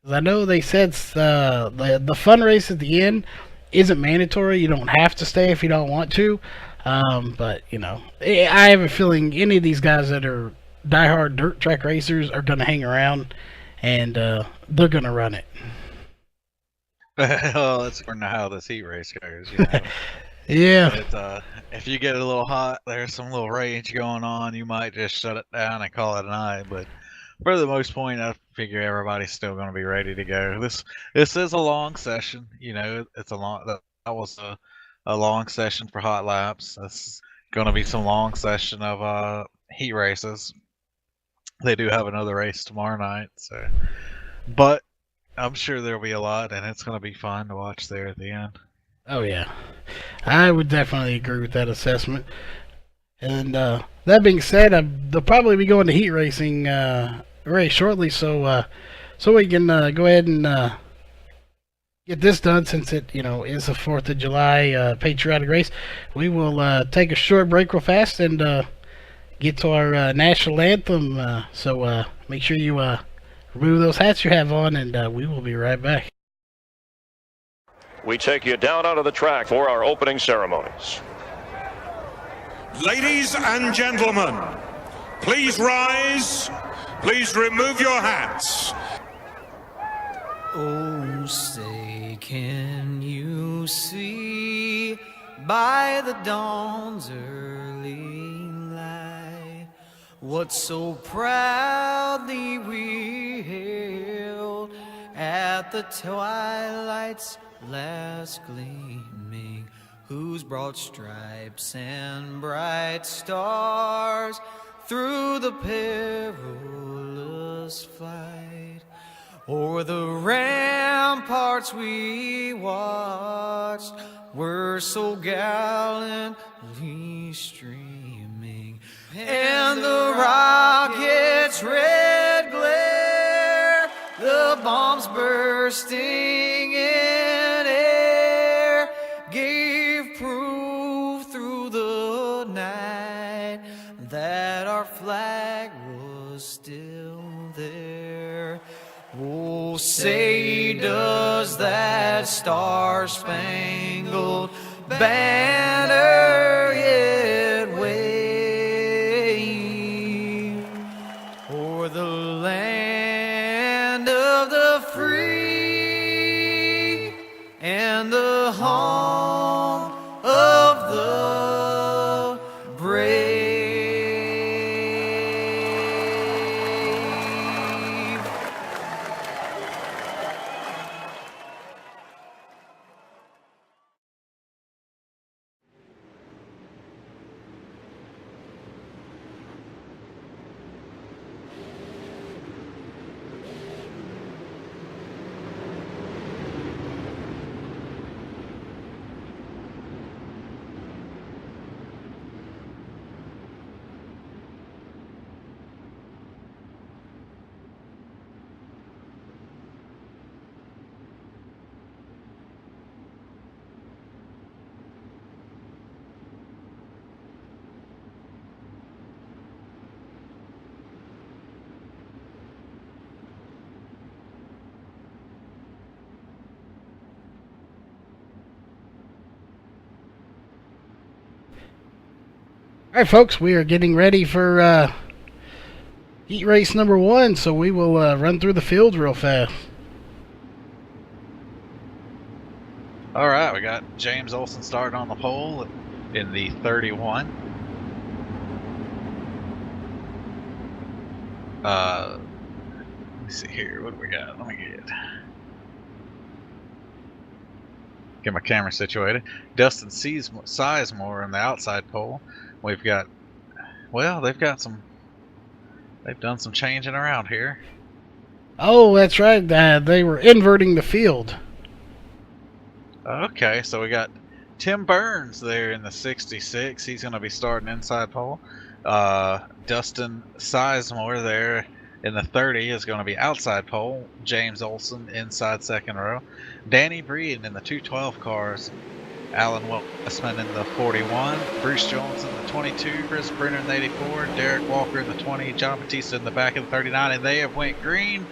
'Cause I know they said the fun race at the end isn't mandatory. You don't have to stay if you don't want to. But you know, I have a feeling any of these guys that are diehard dirt track racers are going to hang around, and they're going to run it. Well, it's according to how this heat race goes. You know? Yeah. If you get a little hot, there's some little rage going on. You might just shut it down and call it a night. But for the most point, I figure everybody's still going to be ready to go. This is a long session. You know, it's a long. That was a long session for hot laps. This is going to be some long session of heat races. They do have another race tomorrow night, so but I'm sure there'll be a lot, and it's going to be fun to watch there at the end. Oh yeah, I would definitely agree with that assessment. And that being said, they'll probably be going to heat racing very shortly, so we can go ahead and get this done since it is a 4th of July patriotic race. We will take a short break real fast and get to our national anthem. So make sure you remove those hats you have on, and we will be right back. We take you down onto the track for our opening ceremonies. Ladies and gentlemen, please rise. Please remove your hats. Oh, say, can you see by the dawn's early light what so proudly we hailed at the twilight's last gleaming, whose broad stripes and bright stars through the perilous fight o'er the ramparts we watched were so gallantly streaming, and the rocket's red glare, the bombs bursting in air, gave proof through the night that our flag was still there. Oh, say does that star-spangled banner yet wave o'er the land of the free and the home of the brave? All right, folks, we are getting ready for heat race number 1, so we will run through the field real fast. All right, we got James Olson starting on the pole in the 31. Let me see here. What do we got? Let me get it. Get my camera situated. Dustin Sizemore in the outside pole. We've got, well, they've done some changing around here. Oh, that's right. They were inverting the field. Okay, so we got Tim Burns there in the 66. He's going to be starting inside pole. Dustin Sizemore there in the 30 is going to be outside pole. James Olson inside second row. Danny Breeden in the 212 cars. Alan Westman in the 41. Bruce Jones in the 22. Chris Brenner in the 84. Derek Walker in the 20. John Batista in the back of the 39. And they have went green.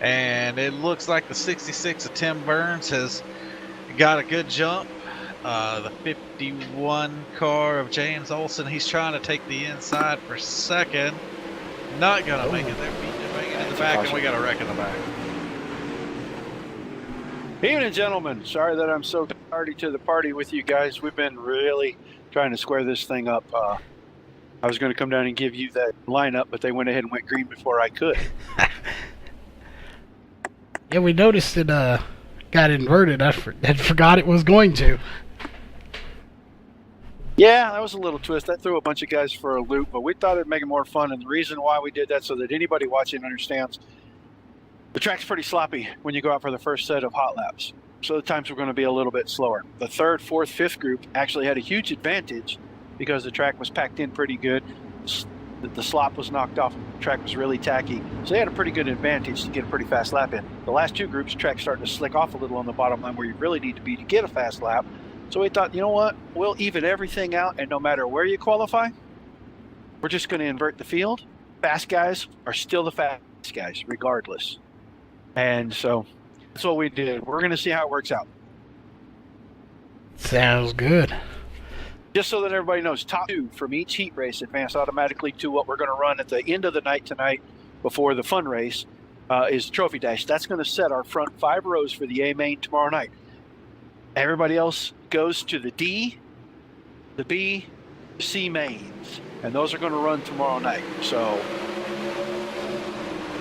And it looks like the 66 of Tim Burns has got a good jump. The 51 car of James Olson, he's trying to take the inside for second. Not going to make it. They're beating it in the back, and we got a wreck in the back. Evening, gentlemen. Sorry that I'm so tardy to the party with you guys. We've been really trying to square this thing up. I was going to come down and give you that lineup, but they went ahead and went green before I could. Yeah, we noticed it got inverted. I had forgot it was going to. Yeah, that was a little twist. That threw a bunch of guys for a loop, but we thought it'd make it more fun. And the reason why we did that, so that anybody watching understands, the track's pretty sloppy when you go out for the first set of hot laps. So the times were going to be a little bit slower. The third, fourth, fifth group actually had a huge advantage because the track was packed in pretty good. The slop was knocked off. The track was really tacky. So they had a pretty good advantage to get a pretty fast lap in. The last two groups, track starting to slick off a little on the bottom line where you really need to be to get a fast lap. So we thought, you know what, we'll even everything out, and no matter where you qualify, we're just going to invert the field. Fast guys are still the fast guys, regardless. And so that's what we did. We're going to see how it works out. Sounds good. Just so that everybody knows, top two from each heat race advance automatically to what we're going to run at the end of the night tonight before the fun race is Trophy Dash. That's going to set our front 5 rows for the A main tomorrow night. Everybody else goes to the D, the B, C mains, and those are going to run tomorrow night. So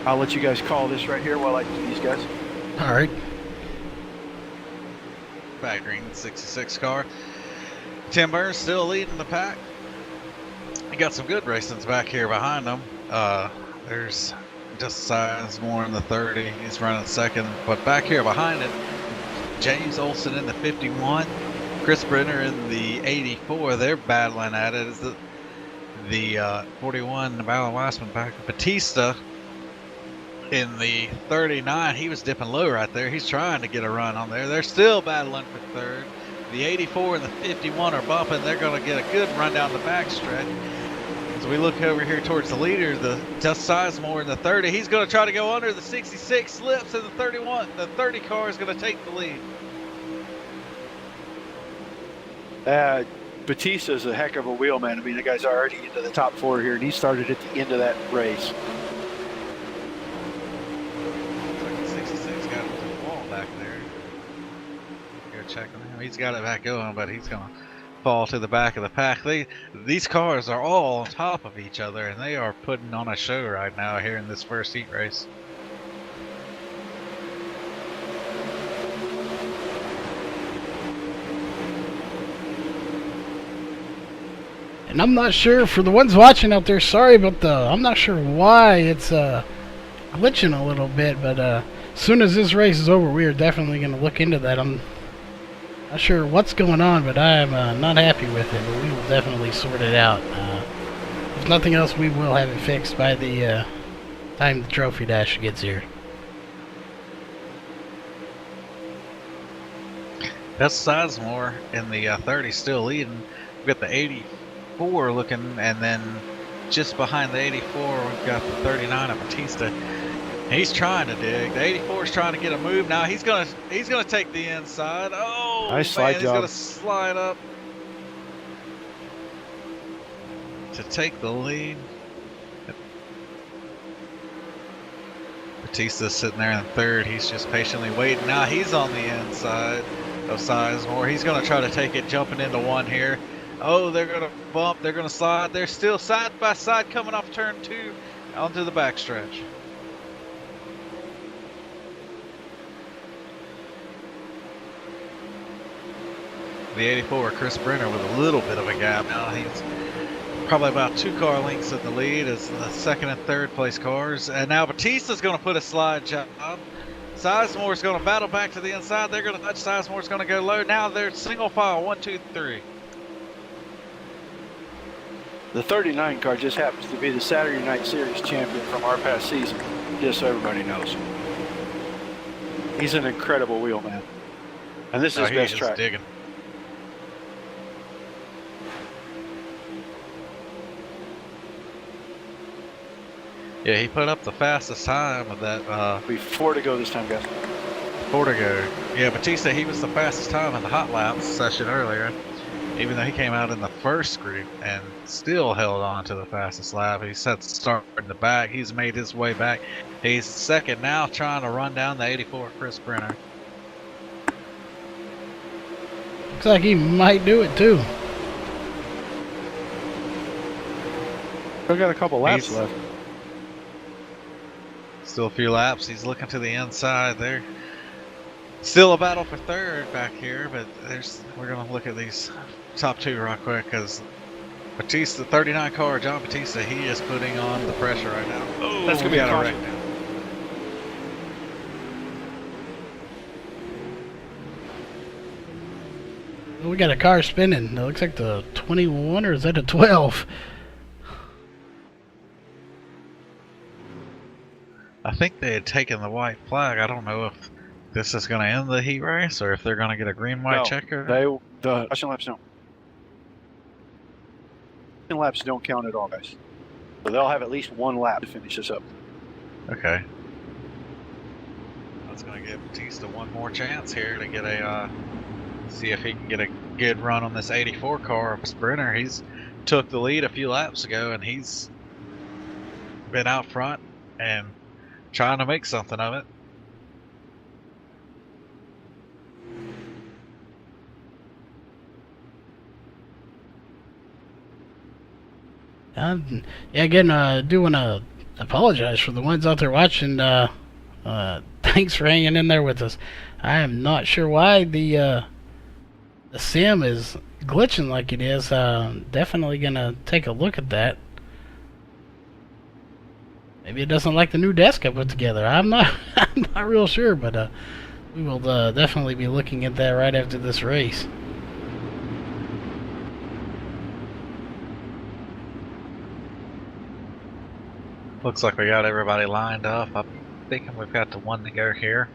I'll let you guys call this right here while I do these guys. All right. Back green 66 car. Tim Burns still leading the pack. He got some good racings back here behind him. There's just Sizemore in the 30. He's running second, but back here behind it, James Olson in the 51, Chris Brenner in the 84. They're battling at it. Is the 41, Alan Westman back. Batista in the 39. He was dipping low right there. He's trying to get a run on there. They're still battling for third. The 84 and the 51 are bumping. They're going to get a good run down the backstretch. As we look over here towards the leader, the Dust Sizemore in the 30. He's going to try to go under the 66, slips in the 31. The 30 car is going to take the lead. Batista's a heck of a wheel, man. I mean, the guy's already into the top 4 here, and he started at the end of that race. Looks like the 66 got him to the wall back there. Go check on him. He's got it back going, but he's going to fall to the back of the pack. These cars are all on top of each other, and they are putting on a show right now here in this first heat race. And I'm not sure, for the ones watching out there, sorry about I'm not sure why it's glitching a little bit, but as soon as this race is over, we are definitely going to look into that. I'm not sure what's going on, but I am not happy with it, but we will definitely sort it out. If nothing else, we will have it fixed by the time the Trophy Dash gets here. That's Sizemore in the 30 still leading. We've got the 84 looking, and then just behind the 84 we've got the 39 of Batista. He's trying to dig. The 84 is trying to get a move now. He's gonna take the inside. Oh, nice slide man, job. He's gonna slide up to take the lead. Batista's sitting there in third. He's just patiently waiting. Now he's on the inside of Sizemore. He's gonna try to take it, jumping into one here. Oh, they're going to bump. They're going to slide. They're still side by side coming off turn 2 onto the backstretch. the 84 Chris Brenner with a little bit of a gap now. He's probably about 2 car lengths in the lead as the second and third place cars. And now Batista's going to put a slide job. Sizemore's going to battle back to the inside. They're going to touch. Sizemore's going to go low. Now they're single file, 1, 2, 3. The 39 car just happens to be the Saturday Night Series champion from our past season, just so everybody knows. He's an incredible wheelman. And this is he best is track. digging. Yeah, he put up the fastest time of that. Be 4 to go this time, guys. 4 to go. Yeah, Batista, he was the fastest time in the hot laps session earlier, even though he came out in the first group and still held on to the fastest lap. He set the start in the back. He's made his way back. He's second now, trying to run down the 84 Chris Brenner. Looks like he might do it too. Still got a couple laps He's- left. Still a few laps. He's looking to the inside there. Still a battle for third back here, but we're going to look at these top 2 real quick because Batista, 39 car, John Batista, he is putting on the pressure right now. Oh, That's gonna be got a a wreck caution. now. Well, we got a car spinning. It looks like the 21, or is that a 12? I think they had taken the white flag. I don't know if this is going to end the heat race or if they're going to get a green-white No, checker. the caution laps don't. Caution laps don't count at all, guys. So they'll have at least 1 lap to finish this up. Okay. That's going to give Batista one more chance here to get a, see if he can get a good run on this 84 car. Sprinter, he's took the lead a few laps ago and he's been out front and trying to make something of it. Yeah, again, I do want to apologize for the ones out there watching. Thanks for hanging in there with us. I am not sure why the sim is glitching like it is. Definitely gonna take a look at that. Maybe it doesn't like the new desk I put together. I'm not real sure, but we will definitely be looking at that right after this race. Looks like we got everybody lined up. I'm thinking we've got the one to go here.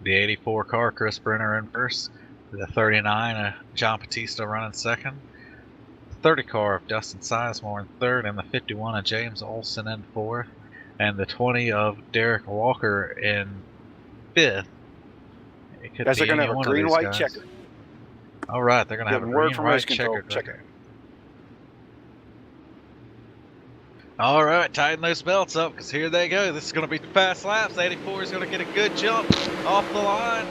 The 84 car, Chris Brenner in first. The 39, John Batista running second. The 30 car of Dustin Sizemore in third, and the 51 of James Olson in fourth, and the 20 of Derek Walker in fifth. It could Guys be are going to any have a one of these green-white guys. checker. All right, they're going to have a Getting word from race green-white control. checkered Check record. it. All right, tighten those belts up because here they go. This is going to be fast laps. 84 is going to get a good jump off the line.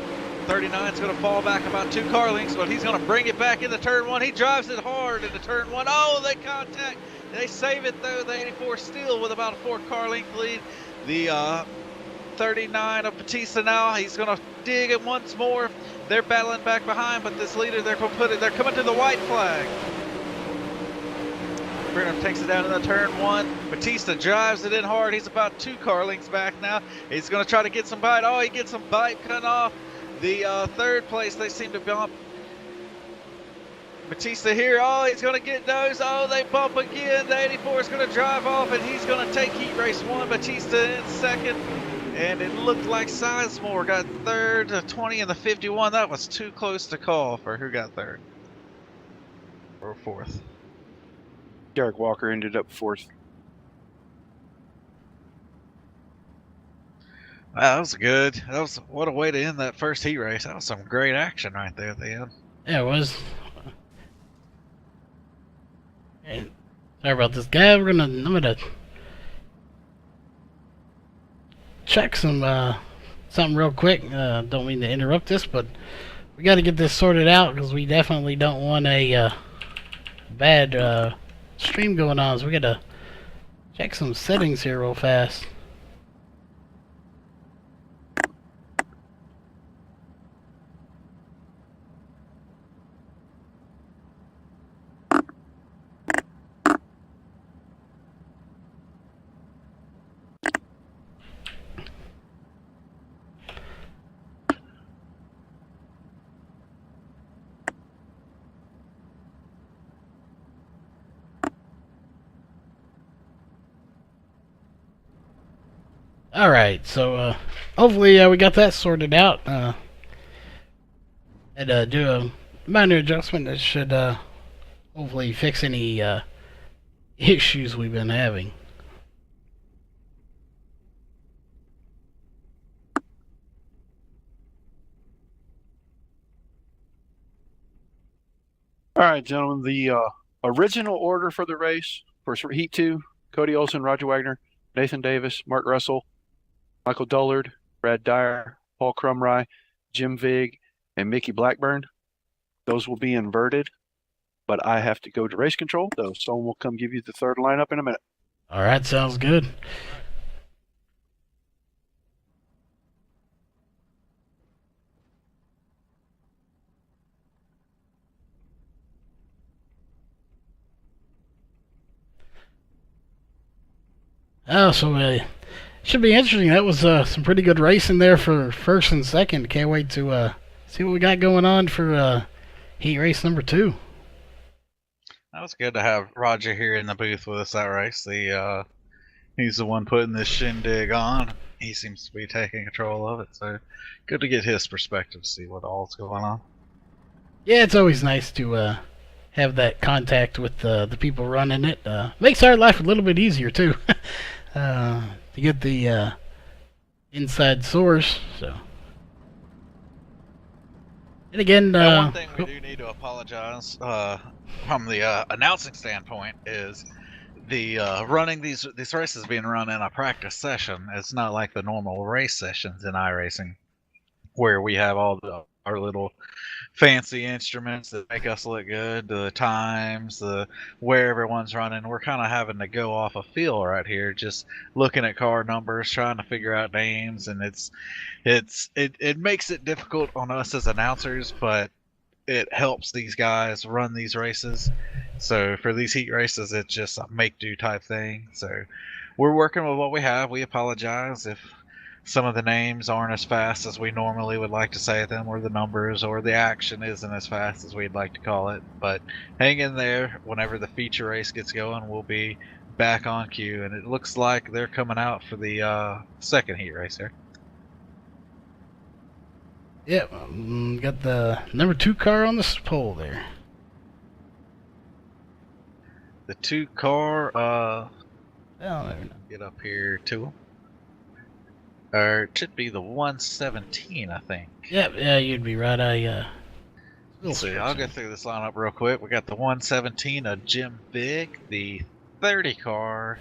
39 is going to fall back about 2 car lengths, but he's going to bring it back into turn 1. He drives it hard into turn 1. Oh, they contact. They save it, though. The 84 still with about a 4 car length lead. The 39 of Batista now. He's going to dig it once more. They're battling back behind, but this leader, they're coming to the white flag. Brenner takes it down in the turn 1. Batista drives it in hard. He's about 2 car lengths back now. He's going to try to get some bite. Oh, he gets some bite cut off. The third place, they seem to bump. Batista here. Oh, he's going to get those. Oh, they bump again. The 84 is going to drive off, and he's going to take heat race 1. Batista in second. And it looked like Sizemore got third. The 20 and the 51. That was too close to call for who got third or fourth. Derek Walker ended up 4th. Wow, that was good. What a way to end that first heat race. That was some great action right there at the end. Yeah, it was. Hey, sorry about this, guy. I'm gonna check something real quick. Don't mean to interrupt this, but we got to get this sorted out because we definitely don't want a bad stream going on. So we got to check some settings here real fast. All right, so hopefully we got that sorted out. And do a minor adjustment that should hopefully fix any issues we've been having. All right, gentlemen. The original order for the race for Heat 2, Cody Olsen, Roger Wagner, Nathan Davis, Mark Russell, Michael Dullard, Brad Dyer, Paul Crumry, Jim Vig, and Mickey Blackburn. Those will be inverted, but I have to go to race control, though someone will come give you the third lineup in a minute. All right, sounds good. Oh, so should be interesting. That was some pretty good racing there for first and second. Can't wait to see what we got going on for heat race number 2. That was good to have Roger here in the booth with us that race. He's the one putting this shindig on. He seems to be taking control of it, so good to get his perspective, see what all's going on. Yeah, it's always nice to have that contact with the people running it. Makes our life a little bit easier too. To get the inside source. So, and again, one thing we do need to apologize from the announcing standpoint is the running these races being run in a practice session. It's not like the normal race sessions in iRacing, where we have all our little fancy instruments that make us look good, the times, the where everyone's running. We're kind of having to go off a feel right here, just looking at car numbers, trying to figure out names, and it makes it difficult on us as announcers, but it helps these guys run these races. So for these heat races, it's just a make do type thing. So we're working with what we have. We apologize if some of the names aren't as fast as we normally would like to say them, or the numbers or the action isn't as fast as we'd like to call it. But hang in there. Whenever the feature race gets going, we'll be back on cue. And it looks like they're coming out for the second heat race here. Yeah, got the number 2 car on the pole there. The 2 car, Well, never know. get up here to them. Or it should be the 117, I think. Yeah, you'd be right. Let's see, I'll go through this lineup real quick. We got the 117 of Jim Big. The 30 car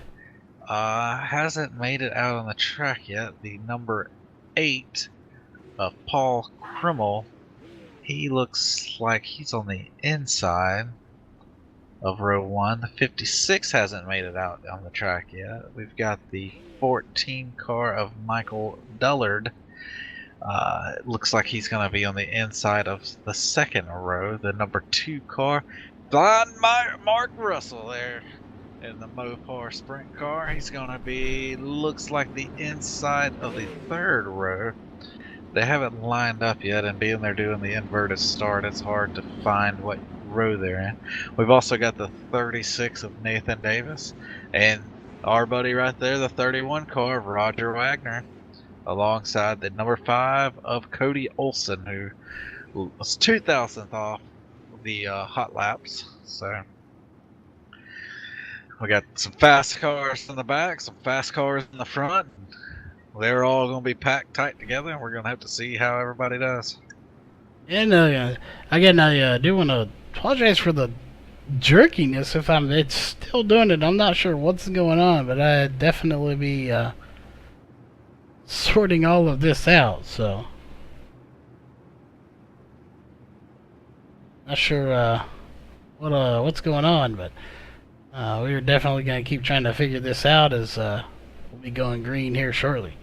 hasn't made it out on the track yet. The number 8 of Paul Krimmel. He looks like he's on the inside of row 1. The 56 hasn't made it out on the track yet. We've got the 14 car of Michael Dullard. It looks like he's going to be on the inside of the second row. The number 2 car, Mark Russell there in the Mopar sprint car. He's going to be, looks like the inside of the third row. They haven't lined up yet, and being they're doing the inverted start, it's hard to find what row they're in. We've also got the 36 of Nathan Davis, and our buddy right there, the 31 car of Roger Wagner, alongside the number 5 of Cody Olsen, who was 2,000th off the hot laps. So we got some fast cars in the back, some fast cars in the front. They're all going to be packed tight together, and we're going to have to see how everybody does. And again, I do want to apologize for the jerkiness if it's still doing it. I'm not sure what's going on, but I'd definitely be sorting all of this out. So not sure what's going on, but we're definitely going to keep trying to figure this out as we'll be going green here shortly.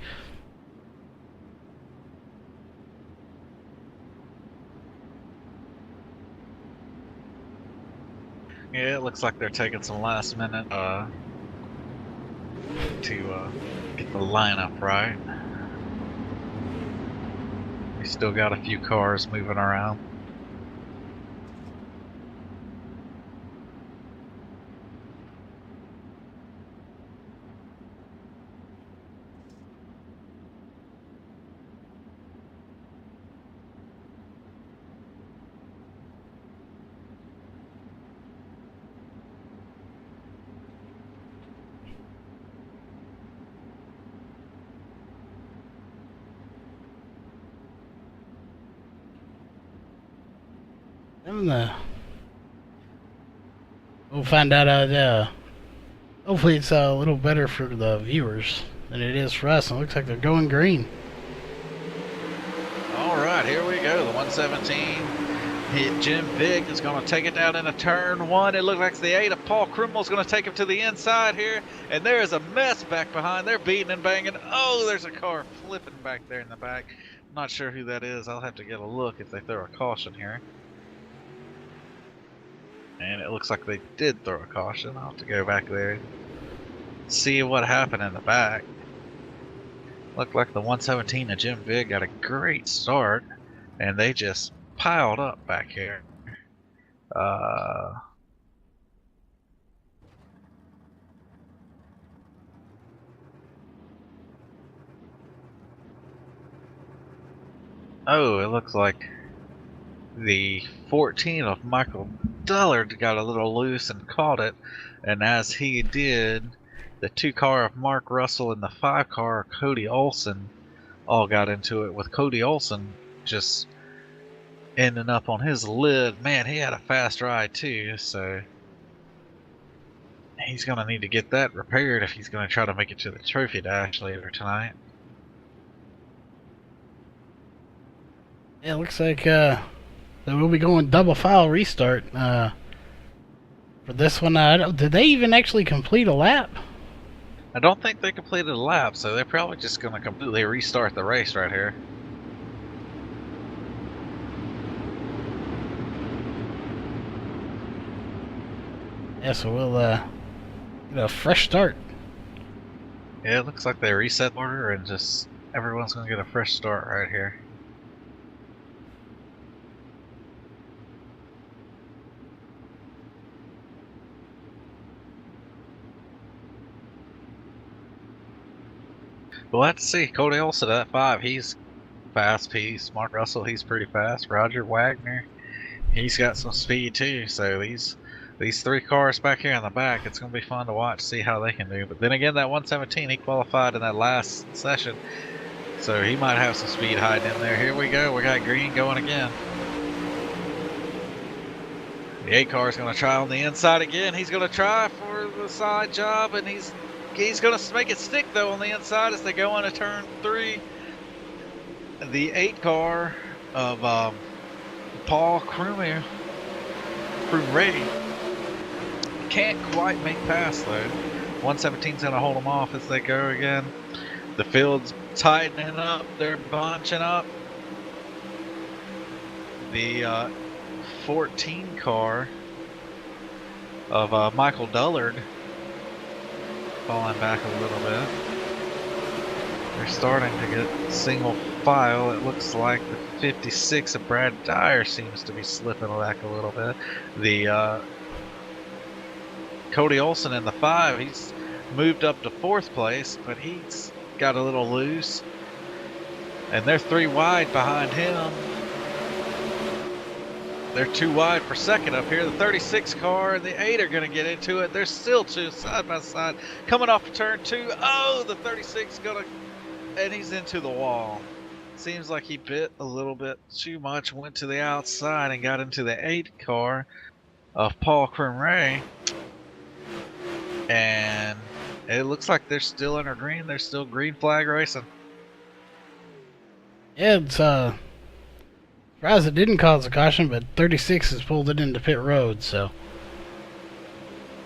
Yeah, it looks like they're taking some last minute to get the lineup right. We still got a few cars moving around. We'll find out. Hopefully, it's a little better for the viewers than it is for us. It looks like they're going green. All right, here we go. The 117 hit Jim Big is going to take it down into turn one. It looks like the 8 of Paul Krummel's going to take him to the inside here. And there is a mess back behind. They're beating and banging. Oh, there's a car flipping back there in the back. I'm not sure who that is. I'll have to get a look if they throw a caution here. And it looks like they did throw a caution. I'll have to go back there and see what happened in the back. Looked like the 117 of Jim Big got a great start, and they just piled up back here. Oh, it looks like the 14 of Michael Dullard got a little loose and caught it, and as he did, the 2 car of Mark Russell and the 5 car of Cody Olson all got into it, with Cody Olson just ending up on his lid. Man, he had a fast ride too, so he's going to need to get that repaired if he's going to try to make it to the trophy dash later tonight. Yeah, it looks like they will be going double file restart for this one. Did they even actually complete a lap? I don't think they completed a lap, so they're probably just going to completely restart the race right here. Yeah, so we'll get a fresh start. Yeah, it looks like they reset the order and just everyone's going to get a fresh start right here. We'll have to see. Cody Olson at 5, he's fast piece. Mark Russell, he's pretty fast. Roger Wagner, he's got some speed too. So these 3 cars back here in the back, it's going to be fun to watch, see how they can do. But then again, that 117, he qualified in that last session, so he might have some speed hiding in there. Here we go. We got green going again. The 8 car is going to try on the inside again. He's going to try for the side job, and he's going to make it stick though on the inside as they go into turn 3. The 8 car of Paul Krummer can't quite make past though. 117's going to hold them off as they go again. The field's tightening up. They're bunching up. The 14 car of Michael Dullard falling back a little bit. They're starting to get single file. It looks like the 56 of Brad Dyer seems to be slipping back a little bit. The Cody Olson in the 5, he's moved up to 4th place, but he's got a little loose. And they're 3 wide behind him. They're 2 wide for 2nd up here. The 36 car and the 8 are going to get into it. They're still 2 side by side. Coming off of turn 2. Oh, the 36 is going to... And he's into the wall. Seems like he bit a little bit too much. Went to the outside and got into the 8 car of Paul Krummer. And it looks like they're still under green. They're still green flag racing. Yeah, it's surprised it didn't cause a caution, but 36 has pulled it into pit road, so.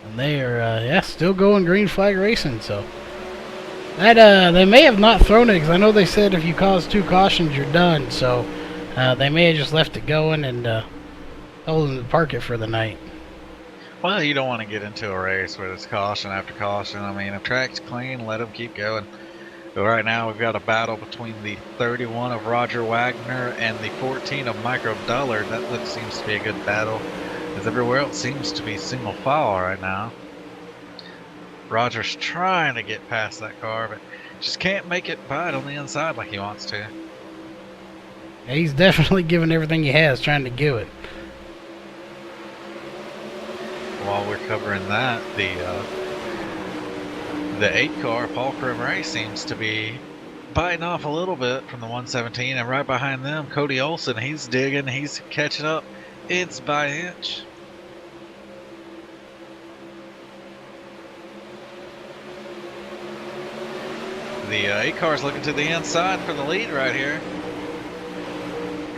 And they are, still going green flag racing, so. That, they may have not thrown it, because I know they said if you cause 2 cautions, you're done, so they may have just left it going and told them to park it for the night. Well, you don't want to get into a race where it's caution after caution. I mean, if track's clean, let them keep going. But right now, we've got a battle between the 31 of Roger Wagner and the 14 of Michael Dullard. That seems to be a good battle, as everywhere else seems to be single file right now. Roger's trying to get past that car, but just can't make it by it on the inside like he wants to. Yeah, he's definitely giving everything he has, trying to do it. While we're covering that, the 8 car, Paul Krummer, seems to be biting off a little bit from the 117, and right behind them, Cody Olson, he's digging, he's catching up. Inch by inch. The 8 car's looking to the inside for the lead right here.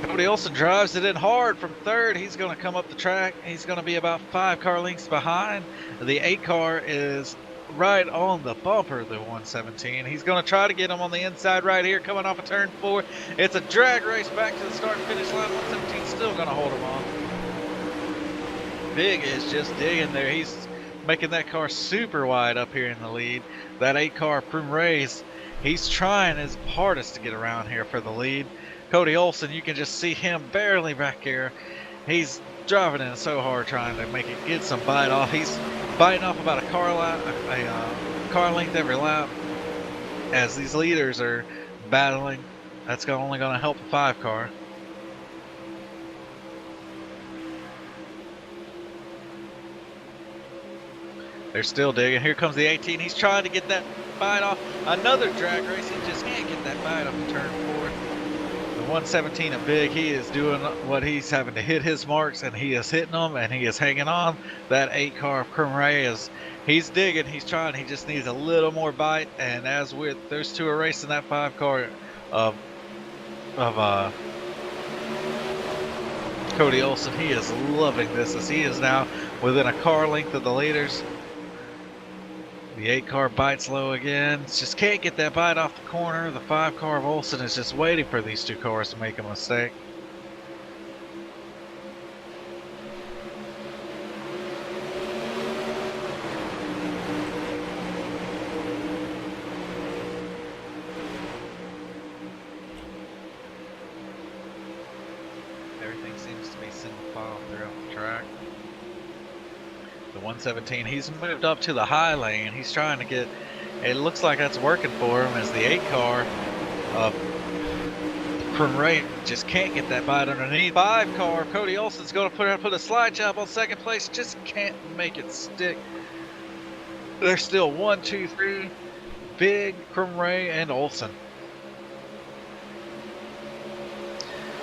Cody Olsen drives it in hard from third. He's going to come up the track. He's going to be about 5 car lengths behind. The 8 car is right on the bumper, the 117. He's going to try to get him on the inside right here, coming off of turn 4. It's a drag race back to the start and finish line. 117 still going to hold him on. Big is just digging there. He's making that car super wide up here in the lead. That 8 car Primrose, he's trying his hardest to get around here for the lead. Cody Olsen, you can just see him barely back here. He's driving in so hard trying to make it get some bite off. He's biting off about a car length every lap. As these leaders are battling, that's only going to help the 5 car. They're still digging. Here comes the 18. He's trying to get that bite off. Another drag race. He just can't get that bite off the turn 4. The 117 of Big, he is doing what he's having to hit his marks, and he is hitting them, and he is hanging on. That 8 car of Primrose, he's digging, he's trying, he just needs a little more bite. And as with those 2 are racing that 5 car of Cody Olsen, he is loving this as he is now within a car length of the leaders. The 8 car bites low again. Just can't get that bite off the corner. The 5 car of Olsen is just waiting for these 2 cars to make a mistake. Everything seems to be single file throughout the track. The 117, he's moved up to the high lane. He's trying to get, it looks like that's working for him as the 8 car from Ray just can't get that bite underneath. 5 car, Cody Olsen's going to put a slide job on second place, just can't make it stick. There's still 1, 2, 3, Big, Crumray, and Olsen.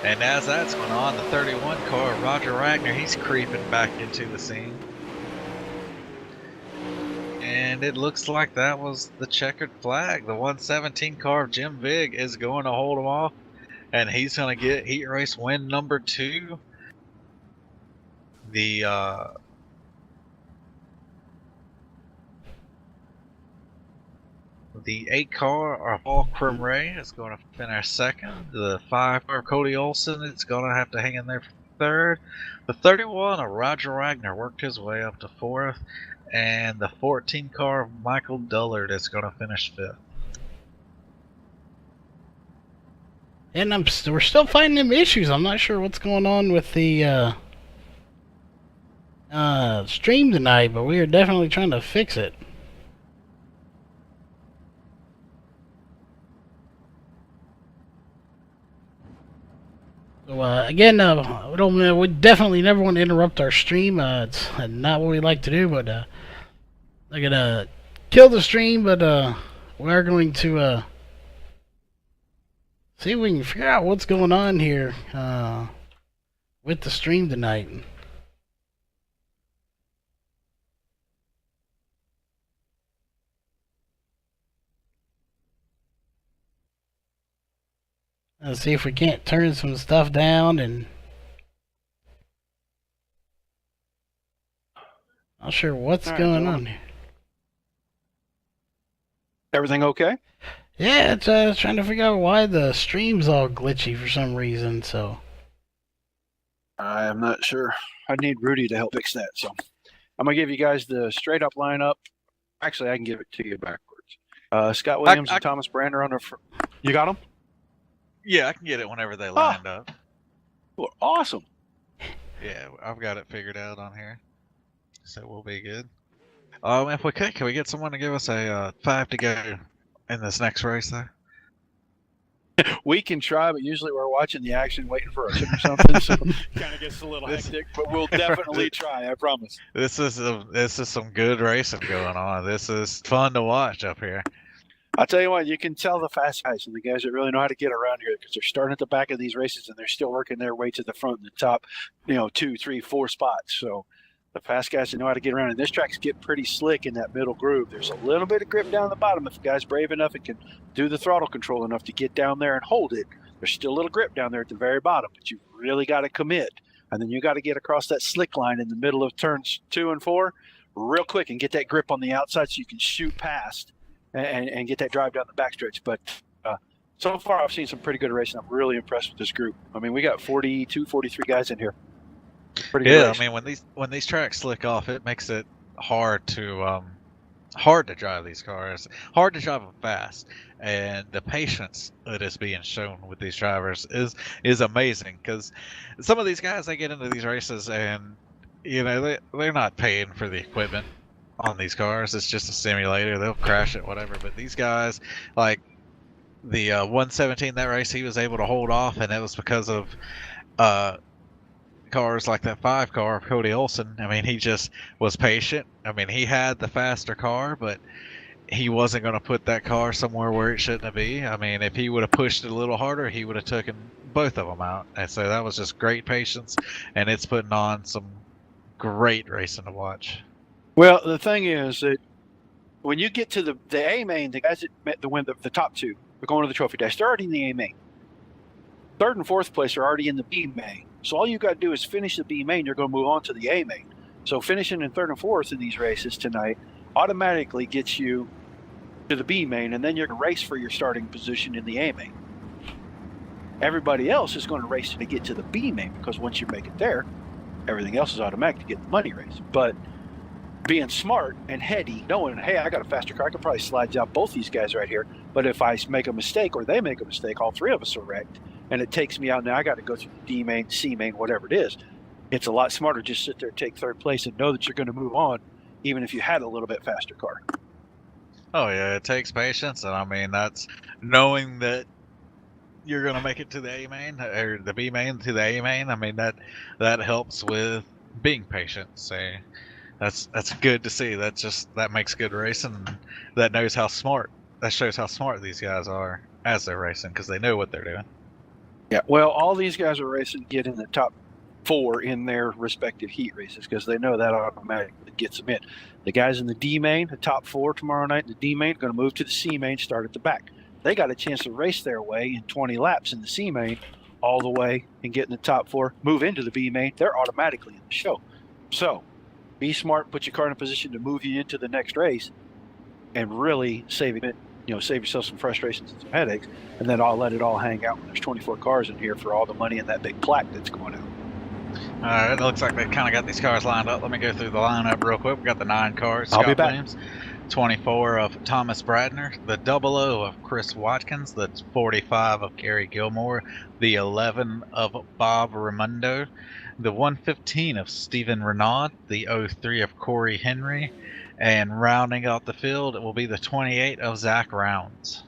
And as that's going on, the 31 car, Roger Wagner, he's creeping back into the scene. And it looks like that was the checkered flag. The 117 car of Jim Big is going to hold him off. And he's going to get heat race win number 2. The 8 car of Paul Crumray is going to finish 2nd. The 5 car of Cody Olsen is going to have to hang in there for 3rd. The 31 of Roger Wagner worked his way up to 4th. And the 14 car of Michael Dullard is going to finish 5th. And we're still finding them issues. I'm not sure what's going on with the stream tonight, but we are definitely trying to fix it. So again, we definitely never want to interrupt our stream. It's not what we like to do, but I'm gonna kill the stream. But we are going to see if we can figure out what's going on here with the stream tonight. Let's see if we can't turn some stuff down and not sure what's going on here. Everything okay? Yeah, it's trying to figure out why the stream's all glitchy for some reason, so. I am not sure. I need Rudy to help fix that, so. I'm going to give you guys the straight up lineup. Actually, I can give it to you backwards. Scott Williams and Thomas Brander on the front. You got them? Yeah, I can get it whenever they lined up. Well, awesome. Yeah, I've got it figured out on here. So we'll be good. If we could, can we get someone to give us a 5 to go in this next race there? We can try, but usually we're watching the action, waiting for a tip or something, so kind of gets a little hectic. But we'll definitely try. I promise. This is some good racing going on. This is fun to watch up here. I'll tell you what, you can tell the fast guys and the guys that really know how to get around here because they're starting at the back of these races and they're still working their way to the front and the top, 2, 3, 4 spots. So the fast guys that know how to get around. And this track's get pretty slick in that middle groove. There's a little bit of grip down the bottom. If the guy's brave enough and can do the throttle control enough to get down there and hold it, there's still a little grip down there at the very bottom, but you've really got to commit. And then you got to get across that slick line in the middle of turns 2 and 4 real quick and get that grip on the outside so you can shoot past and get that drive down the backstretch. But so far, I've seen some pretty good racing. I'm really impressed with this group. I mean, we got 42, 43 guys in here. Pretty good race. I mean, when these tracks slick off, it makes it hard to drive these cars, hard to drive them fast, and the patience that is being shown with these drivers is amazing. Because some of these guys, they get into these races and they're not paying for the equipment on these cars. It's just a simulator. They'll crash it, whatever. But these guys, like the 117, that race, he was able to hold off, and it was because of cars like that 5 car, Cody Olsen. I mean, he just was patient. I mean, he had the faster car, but he wasn't going to put that car somewhere where it shouldn't be. I mean, if he would have pushed it a little harder, he would have taken both of them out. And so that was just great patience, and it's putting on some great racing to watch. Well, the thing is that when you get to the A main, the guys that met the top 2 are going to the trophy dash. They're already in the A main. 3rd and 4th place are already in the B main. So all you got to do is finish the B main. You're going to move on to the A main. So finishing in 3rd and 4th in these races tonight automatically gets you to the B main, and then you're going to race for your starting position in the A main. Everybody else is going to race to get to the B main because once you make it there, everything else is automatic to get the money race. But being smart and heady, knowing, hey, I got a faster car, I could probably slide out both these guys right here. But if I make a mistake or they make a mistake, all 3 of us are wrecked. And it takes me out. Now I got to go through the D main, C main, whatever it is. It's a lot smarter just sit there, take 3rd place, and know that you're going to move on, even if you had a little bit faster car. Oh yeah, it takes patience, and I mean that's knowing that you're going to make it to the A main or the B main to the A main. I mean that helps with being patient. So that's good to see. That makes good racing. That shows how smart these guys are as they're racing because they know what they're doing. Yeah, well, all these guys are racing to get in the top 4 in their respective heat races because they know that automatically gets them in. The guys in the D main, the top 4 tomorrow night in the D main, are going to move to the C main, start at the back. They got a chance to race their way in 20 laps in the C main all the way and get in the top 4, move into the B main. They're automatically in the show. So be smart, put your car in a position to move you into the next race and really save it. Save yourself some frustrations and some headaches, and then I'll let it all hang out when there's 24 cars in here for all the money and that big plaque that's going out. All right, it looks like they've kind of got these cars lined up. Let me go through the lineup real quick. We got the 9 cars. I'll be back. Williams, 24 of Thomas Bradner, the 00 of Chris Watkins, the 45 of Gary Gilmore, the 11 of Bob Raimondo, the 115 of Stephen Renaud, the 03 of Corey Henry, and rounding out the field, it will be the 28 of Zach Rounds.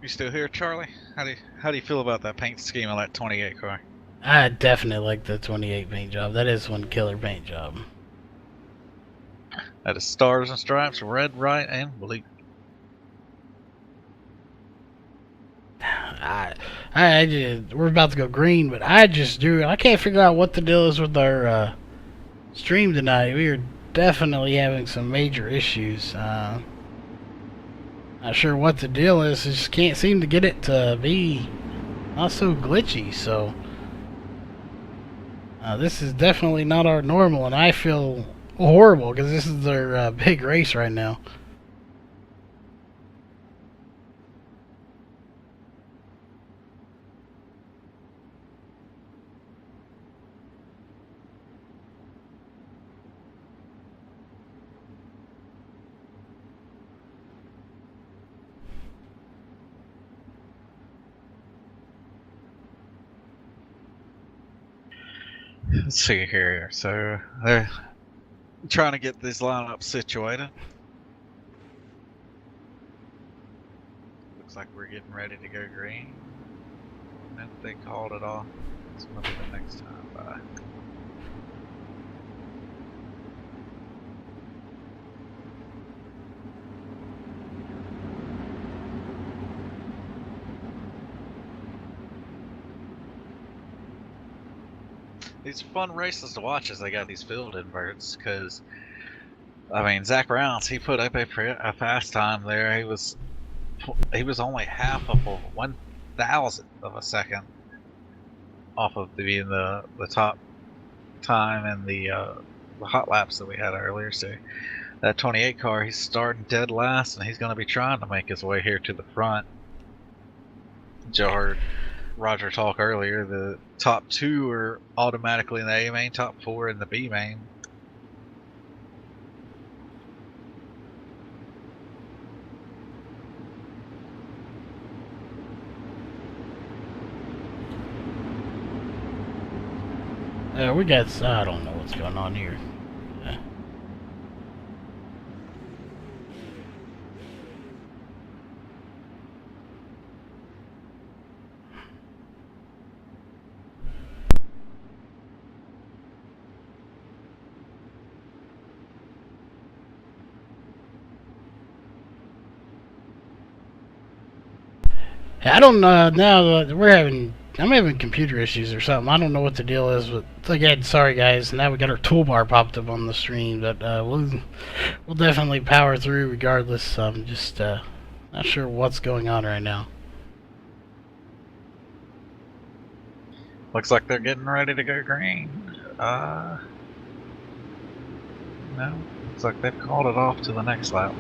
You still here, Charlie? How do you feel about that paint scheme on that 28 car? I definitely like the 28 paint job. That is one killer paint job. That is stars and stripes, red, white, and blue. We're about to go green, but I can't figure out what the deal is with our stream tonight. We are definitely having some major issues. Not sure what the deal is. I just can't seem to get it to be not so glitchy. So this is definitely not our normal, and I feel horrible because this is their big race right now. Let's see here. So they're trying to get this lineup situated. Looks like we're getting ready to go green. And they called it off. It's going to be the next time. Bye. these fun races to watch as they got these field inverts. Because I mean, Zach Rounds, he put up a fast time there. He was only half of a 1,000th of a second off of being the top time in the hot laps that we had earlier. So that 28 car, he's starting dead last, and he's going to be trying to make his way here to the front. Joe heard Roger talk earlier. The top 2 are automatically in the A main, top 4 in the B main. We got, I don't know what's going on here. I don't know, now I'm having computer issues or something. I don't know what the deal is, but again, sorry guys. Now we got our toolbar popped up on the screen, but we'll definitely power through regardless. I'm just not sure what's going on right now. Looks like they're getting ready to go green. No, looks like they've called it off to the next lap.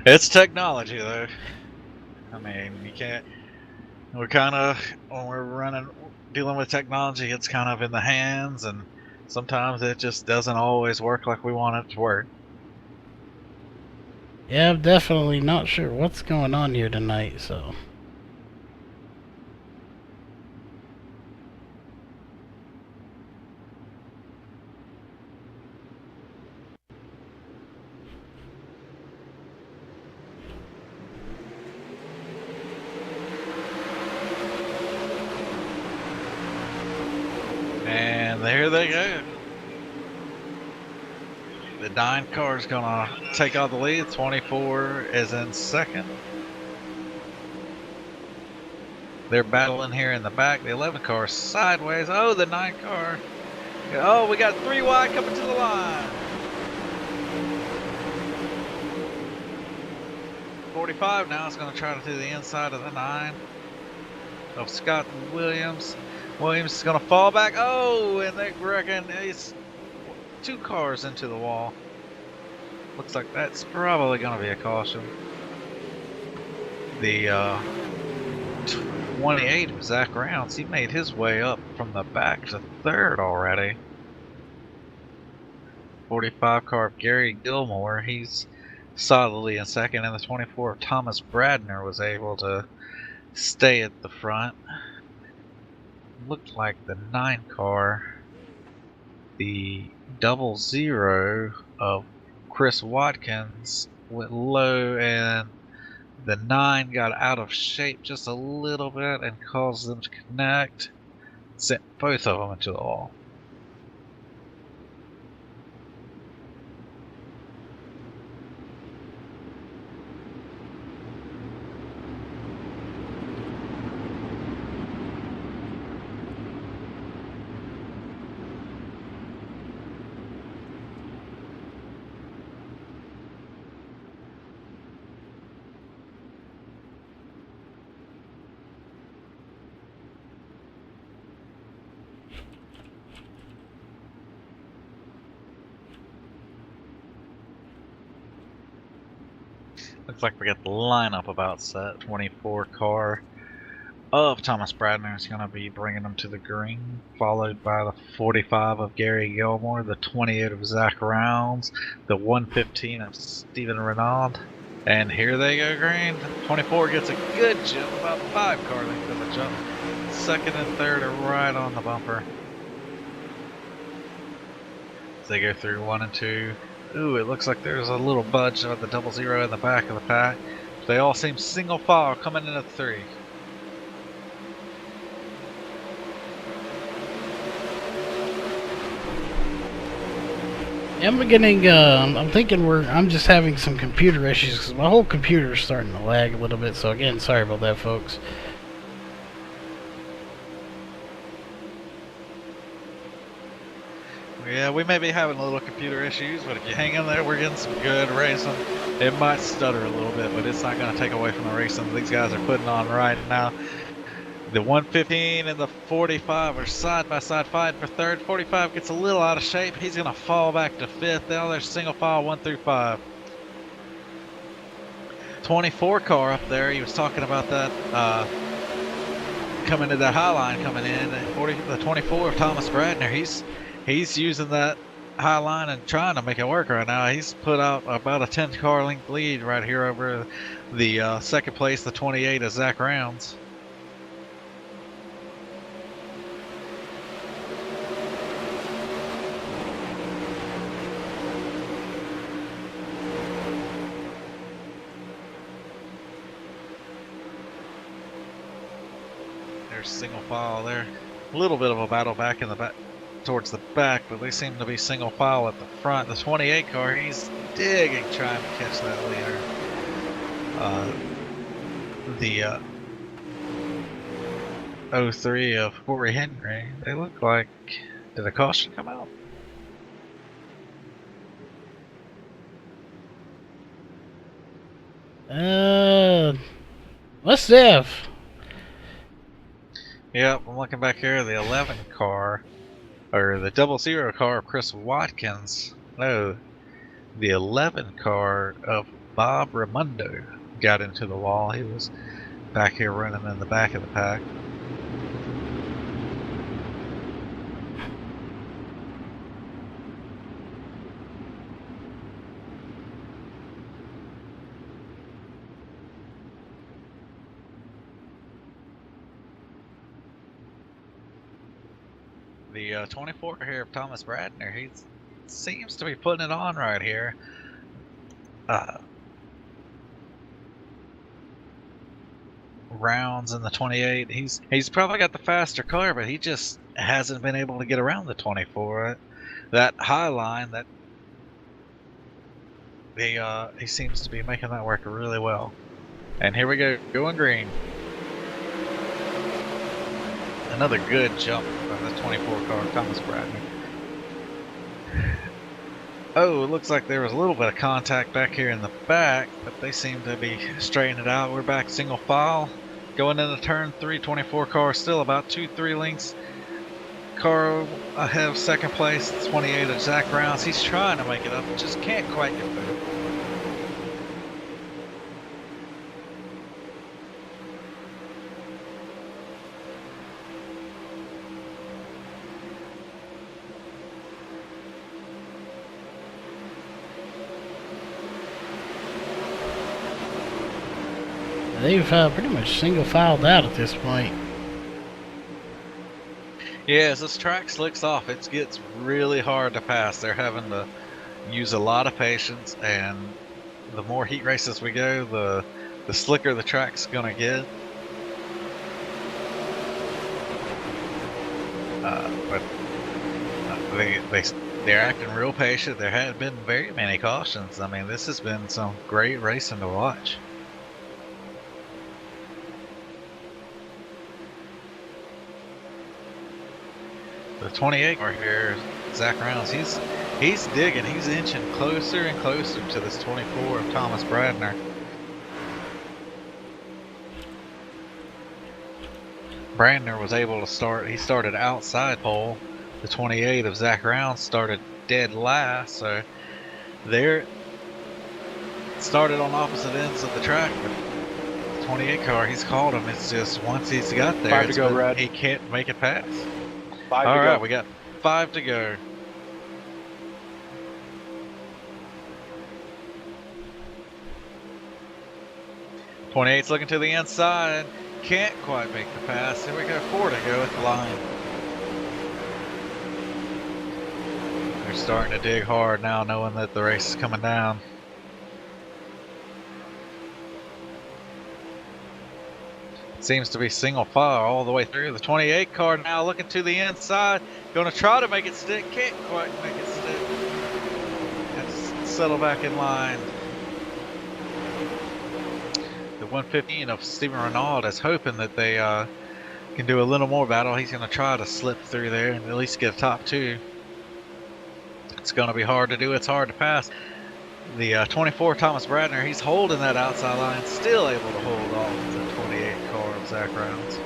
It's technology, though. I mean, you can't. We're kind of, when we're dealing with technology, it's kind of in the hands, and sometimes it just doesn't always work like we want it to work. Yeah, I'm definitely not sure what's going on here tonight, so. And there they go. The 9 car is gonna take all the lead. 24 is in second. They're battling here in the back. The 11 car sideways. Oh, the 9 car. Oh, we got 3 wide coming to the line. 45 now is going to try to do the inside of the 9 of Scott Williams. Williams is going to fall back. Oh, and they reckon he's 2 cars into the wall. Looks like that's probably going to be a caution. The 28 of Zach Rounds, he made his way up from the back to 3rd already. 45 car of Gary Gilmore, he's solidly in 2nd, and the 24 of Thomas Bradner was able to stay at the front. Looked like the 9 car, the 00 of Chris Watkins went low, and the 9 got out of shape just a little bit and caused them to connect. Sent both of them into the wall. Looks like we got the lineup about set. 24 car of Thomas Bradner is going to be bringing them to the green, followed by the 45 of Gary Gilmore, the 28 of Zach Rounds, the 115 of Stephen Renaud. And here they go green. 24 gets a good jump, about 5 car length of a jump. 2nd and 3rd are right on the bumper. As they go through 1 and 2. Ooh, it looks like there's a little budge of the 00 in the back of the pack. They all seem single file coming in at 3. I'm beginning. I'm thinking I'm just having some computer issues because my whole computer is starting to lag a little bit. So again, sorry about that, folks. Yeah, we may be having a little computer issues, but if you hang in there, we're getting some good racing. It might stutter a little bit, but it's not going to take away from the racing these guys are putting on right now. The 115 and the 45 are side by side fighting for third. 45 gets a little out of shape. He's going to fall back to fifth. Now there's single file 1 through 5. 24 car up there. He was talking about that coming to that high line coming in. The 24 of Thomas Bradner. He's using that high line and trying to make it work right now. He's put out about a 10 car length lead right here over the second place, the 28 of Zach Rounds. There's single file there. A little bit of a battle back in the back. Towards the back, but they seem to be single file at the front. The 28 car, he's digging, trying to catch that leader. The 03 of Corey Henry, they look like, did a caution come out? Let's have. Yep, I'm looking back here, the 11 car. Or the 00 car of Chris Watkins. No, the 11 car of Bob Raimondo got into the wall. He was back here running in the back of the pack. The 24 here of Thomas Bradner, he seems to be putting it on right here. Rounds in the 28. He's probably got the faster car, but he just hasn't been able to get around the 24. That high line, that he seems to be making that work really well. And here we go, going green. Another good jump from the 24 car, Thomas Bradner. Oh, it looks like there was a little bit of contact back here in the back, but they seem to be straightening it out. We're back single file. Going into turn 3, 24 car still about 2-3 lengths. Car ahead of second place, 28 of Zach Rounds. He's trying to make it up, just can't quite get through. They've pretty much single filed out at this point. Yeah, as this track slicks off, it gets really hard to pass. They're having to use a lot of patience, and the more heat races we go, the slicker the track's gonna get. But they're acting real patient. There hadn't been very many cautions. I mean, this has been some great racing to watch. The 28 car here, Zach Rounds, he's digging. He's inching closer and closer to this 24 of Thomas Bradner. Bradner was able to start. He started outside pole. The 28 of Zach Rounds started dead last, so they're started on opposite ends of the track. But the 28 car, he's called him. It's just once he's got there, 5 to go, Brad. He can't make it pass. 5 All to right, go. we got 5 to go. .28's looking to the inside. Can't quite make the pass. Here we go. 4 to go at the line. They're starting to dig hard now, knowing that the race is coming down. Seems to be single file all the way through. The 28 car now looking to the inside. Going to try to make it stick. Can't quite make it stick. settle back in line. The 115 of Stephen Renaud is hoping that they can do a little more battle. He's going to try to slip through there and at least get a top 2. It's going to be hard to do. It's hard to pass. The 24 Thomas Bradner, he's holding that outside line, still able to hold off the 28 car of Zach Rounds.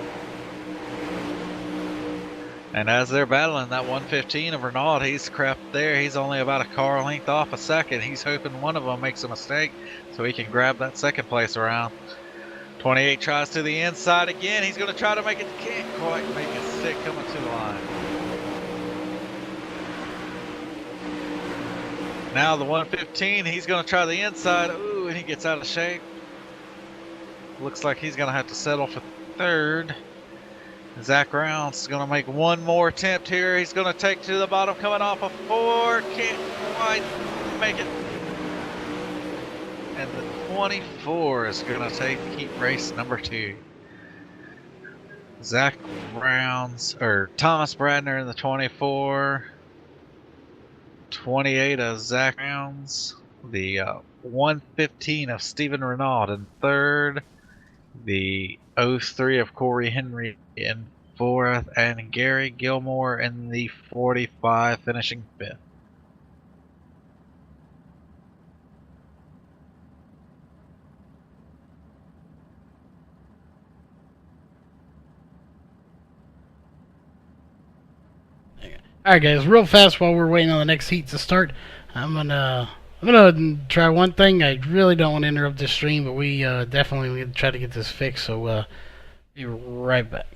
And as they're battling that 115 of Renaud, he's crept there. He's only about a car length off a second. He's hoping one of them makes a mistake so he can grab that second place around. 28 tries to the inside again. He's going to try to make it. Can't quite make it stick coming to the line. Now the 115, he's going to try the inside. Ooh, and he gets out of shape. Looks like he's going to have to settle for third. Zach Rounds is going to make one more attempt here. He's going to take to the bottom, coming off a 4. Can't quite make it. And the 24 is going to take heat race number 2. Zach Rounds, or Thomas Bradner in the 24. 28 of Zach Rounds. The 115 of Stephen Renaud in third. The 03 of Corey Henry in 4th. And Gary Gilmore in the 45, finishing 5th. Alright guys, real fast while we're waiting on the next heat to start, I'm gonna try one thing. I really don't want to interrupt this stream, but we definitely need to try to get this fixed, so be right back.